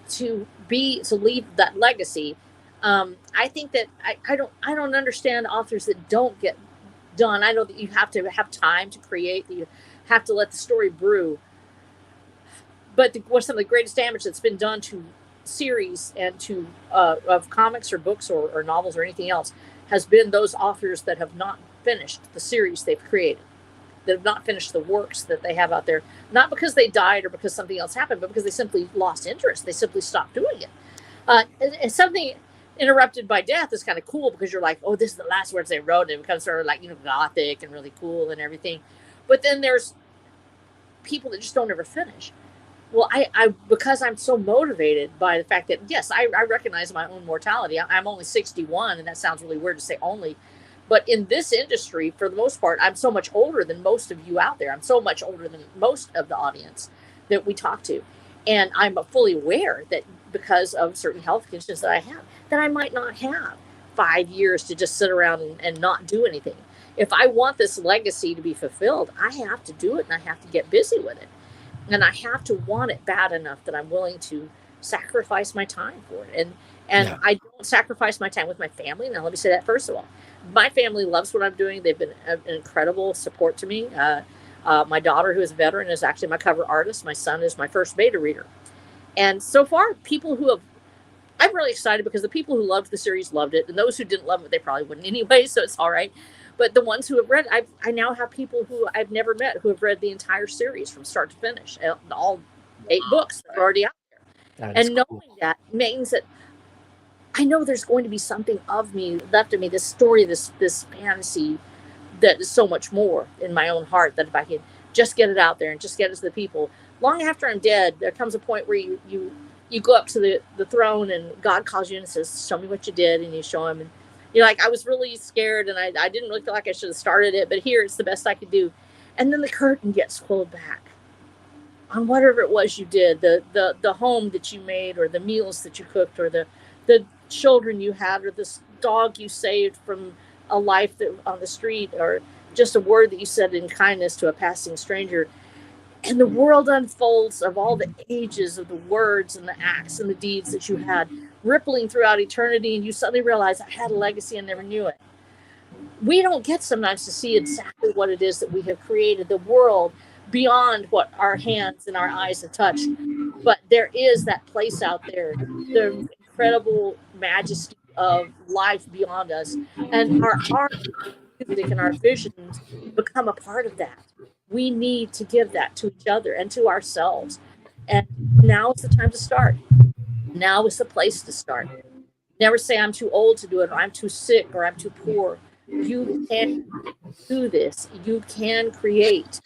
to leave that legacy. I think that I don't understand authors that don't get done. I know that you have to have time to create, that you have to let the story brew. But what's some of the greatest damage that's been done to series and to of comics or books or novels or anything else has been those authors that have not finished the series they've created, that have not finished the works that they have out there, not because they died or because something else happened, but because they simply lost interest. They simply stopped doing it. And something interrupted by death is kind of cool, because you're like, oh, this is the last words they wrote, and it becomes sort of like, gothic and really cool and everything. But then there's people that just don't ever finish. Well, I because I'm so motivated by the fact that, yes, I recognize my own mortality. I'm only 61, and that sounds really weird to say only. But in this industry, for the most part, I'm so much older than most of you out there. I'm so much older than most of the audience that we talk to. And I'm fully aware that because of certain health conditions that I have, that I might not have 5 years to just sit around and not do anything. If I want this legacy to be fulfilled, I have to do it, and I have to get busy with it. And I have to want it bad enough that I'm willing to sacrifice my time for it. And I don't sacrifice my time with my family. Now, let me say that first of all. My family loves what I'm doing. They've been an incredible support to me. My daughter, who is a veteran, is actually my cover artist. My son is my first beta reader. And so far, people who have I'm really excited because the people who loved the series loved it, and those who didn't love it, they probably wouldn't anyway, so it's all right. But the ones who have read, I now have people who I've never met who have read the entire series from start to finish, all 8 books that are already out there. And knowing that means that I know there's going to be something of me left of me, this story, this fantasy that is so much more in my own heart, that if I can just get it out there and just get it to the people, long after I'm dead, there comes a point where you go up to the throne and God calls you in and says, show me what you did. And you show him, and you're like, I was really scared and I didn't look like I should have started it, but here it's the best I could do. And then the curtain gets pulled back on whatever it was you did, the home that you made, or the meals that you cooked, or the children you had, or this dog you saved from a life that on the street, or just a word that you said in kindness to a passing stranger. And the world unfolds of all the ages of the words and the acts and the deeds that you had, rippling throughout eternity, and you suddenly realize, I had a legacy and never knew it. We don't get sometimes to see exactly what it is that we have created, the world beyond what our hands and our eyes have touched. But there is that place out there, the incredible majesty of life beyond us, and our art, music, and our visions become a part of that. We need to give that to each other and to ourselves. And now is the time to start. Now is the place to start. Never say I'm too old to do it, or I'm too sick, or I'm too poor. You can do this. You can create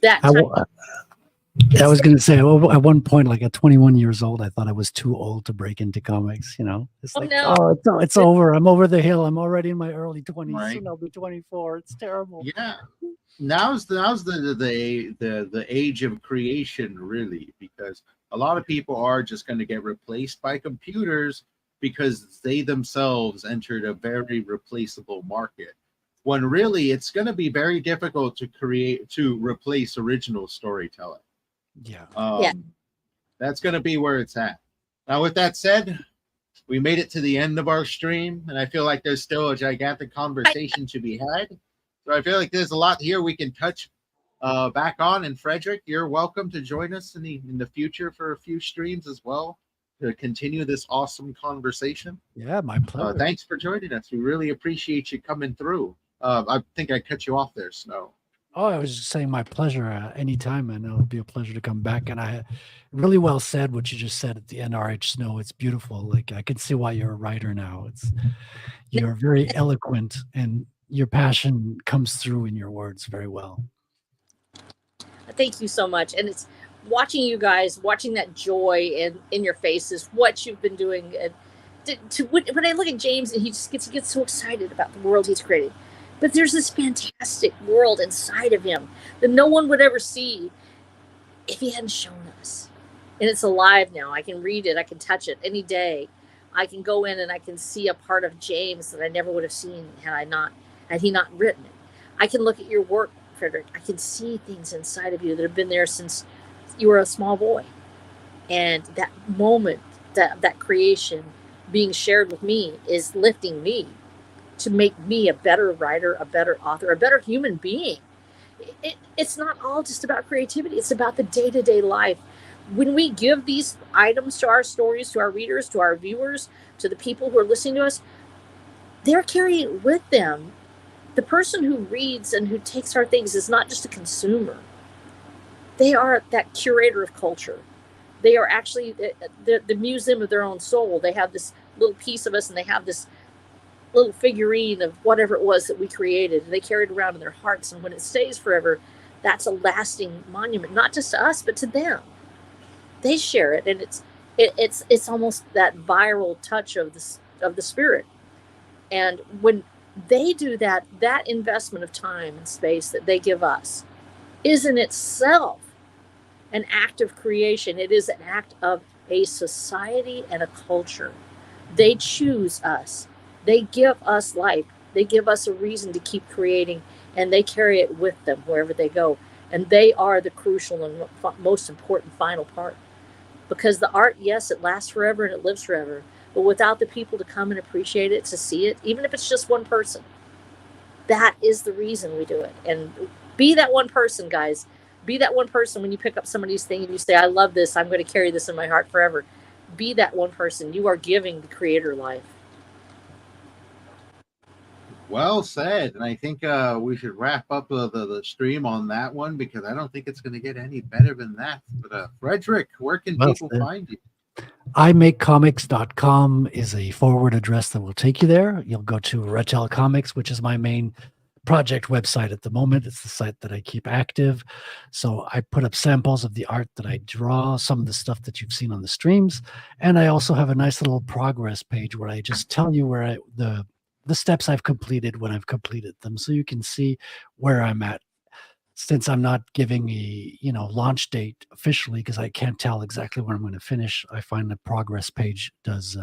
that. I was going to say, well, at one point, like at 21 years old, I thought I was too old to break into comics. You know, it's like, it's over. I'm over the hill. I'm already in my early 20s. Right. Soon I'll be 24. It's terrible. Yeah. Now's the age of creation, really, because a lot of people are just going to get replaced by computers because they themselves entered a very replaceable market. When really it's going to be very difficult to replace original storytelling. Yeah. That's going to be where it's at. Now, with that said, we made it to the end of our stream, and I feel like there's still a gigantic conversation to be had. So I feel like there's a lot here we can touch back on. And Frederic, you're welcome to join us in the future for a few streams as well to continue this awesome conversation. Yeah, my pleasure. Thanks for joining us. We really appreciate you coming through. I think I cut you off there, Snow. Oh, I was just saying my pleasure anytime, and it'll be a pleasure to come back. And I really well said what you just said at the end, RH Snow. It's beautiful. Like, I can see why you're a writer now. You're very eloquent, and your passion comes through in your words very well. Thank you so much. And it's watching you guys, watching that joy in your faces, what you've been doing. And when I look at James, and he gets so excited about the world he's created. But there's this fantastic world inside of him that no one would ever see if he hadn't shown us. And it's alive now. I can read it. I can touch it any day. I can go in and I can see a part of James that I never would have seen had he not written it. I can look at your work, Frederic. I can see things inside of you that have been there since you were a small boy. And that moment, that creation being shared with me is lifting me to make me a better writer, a better author, a better human being. It's not all just about creativity. It's about the day-to-day life. When we give these items to our stories, to our readers, to our viewers, to the people who are listening to us, they're carrying with them. The person who reads and who takes our things is not just a consumer. They are that curator of culture. They are actually the museum of their own soul. They have this little piece of us, and they have this little figurine of whatever it was that we created, and they carry it around in their hearts. And when it stays forever, that's a lasting monument, not just to us, but to them. They share it, and it's almost that viral touch of the spirit. And when they do that investment of time and space that they give us is in itself an act of creation. It is an act of a society and a culture. They choose us. They give us life. They give us a reason to keep creating, and they carry it with them wherever they go. And they are the crucial and most important final part. Because the art, yes, it lasts forever and it lives forever. But without the people to come and appreciate it, to see it, even if it's just one person, that is the reason we do it. And be that one person, guys. Be that one person when you pick up somebody's thing and you say, I love this. I'm going to carry this in my heart forever. Be that one person. You are giving the creator life. Well said. And I think we should wrap up the stream on that one, because I don't think it's going to get any better than that. But Frederic, where can Well people said. find you? imakecomics.com is a forward address that will take you there. You'll go to Red Tail Comics, which is my main project website at the moment. It's the site that I keep active. So I put up samples of the art that I draw, some of the stuff that you've seen on the streams. And I also have a nice little progress page where I just tell you where the steps I've completed when I've completed them. So you can see where I'm at. Since I'm not giving a launch date officially, because I can't tell exactly when I'm going to finish, I find the progress page does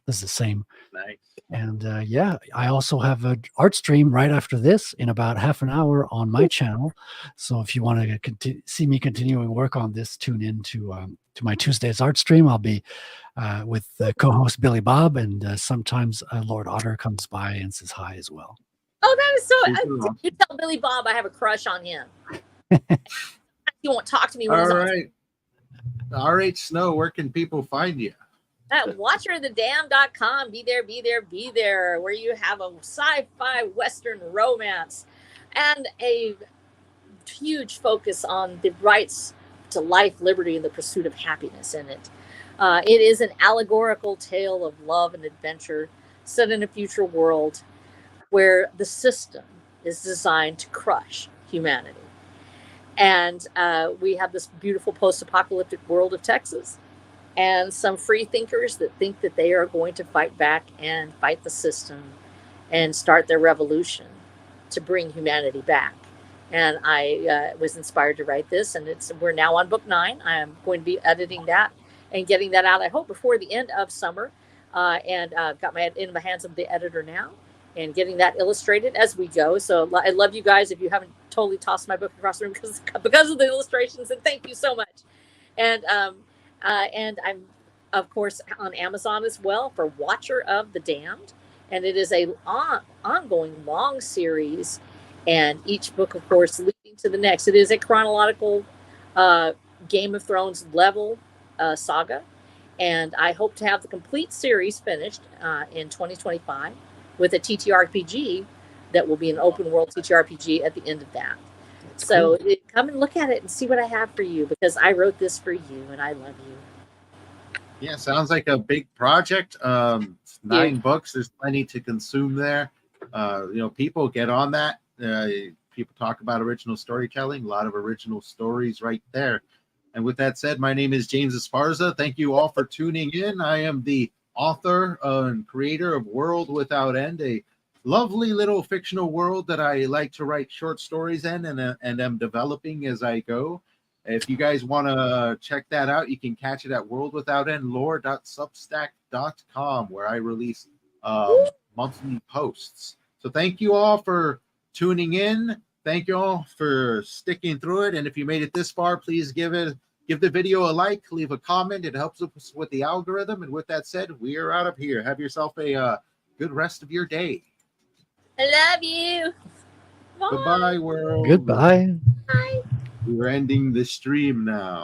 the same. Nice. And yeah, I also have an art stream right after this in about half an hour on my channel. So if you want to see me continuing work on this, tune in to my Tuesday's art stream. I'll be with co-host Billy Bob, and sometimes Lord Otter comes by and says hi as well. Oh, that is so. You tell Billy Bob I have a crush on him. He won't talk to me. When All right. R.H. Snow, where can people find you? At watcherthedam.com. Be there, be there, be there, where you have a sci-fi Western romance and a huge focus on the rights to life, liberty, and the pursuit of happiness in it. It is an allegorical tale of love and adventure set in a future world where the system is designed to crush humanity. And we have this beautiful post-apocalyptic world of Texas, and some free thinkers that think that they are going to fight back and fight the system and start their revolution to bring humanity back. And I was inspired to write this, and we're now on book 9. I am going to be editing that and getting that out, I hope, before the end of summer. And got in my hands of the editor now, and getting that illustrated as we go. So I love you guys. If you haven't totally tossed my book across the room because of the illustrations, and thank you so much. And I'm, of course, on Amazon as well for Watcher of the Damned. And it is a ongoing long series, and each book, of course, leading to the next. It is a chronological Game of Thrones level saga. And I hope to have the complete series finished in 2025 with a TTRPG that will be an open world TTRPG at the end of that. That's so cool. Come and look at it and see what I have for you, because I wrote this for you and I love you. Yeah, sounds like a big project. 9 books. There's plenty to consume there. People get on that. People talk about original storytelling. A lot of original stories right there. And with that said, my name is James Esparza. Thank you all for tuning in. I am the author and creator of World Without End, a lovely little fictional world that I like to write short stories in, and am developing as I go. If you guys want to check that out, you can catch it at worldwithoutendlore.substack.com, where I release monthly posts. So thank you all for tuning in. Thank you all for sticking through it. And if you made it this far, please give the video a like, leave a comment. It helps us with the algorithm. And with that said, we are out of here. Have yourself a good rest of your day. I love you. Bye. Goodbye, world. Goodbye. Bye. We're ending the stream now.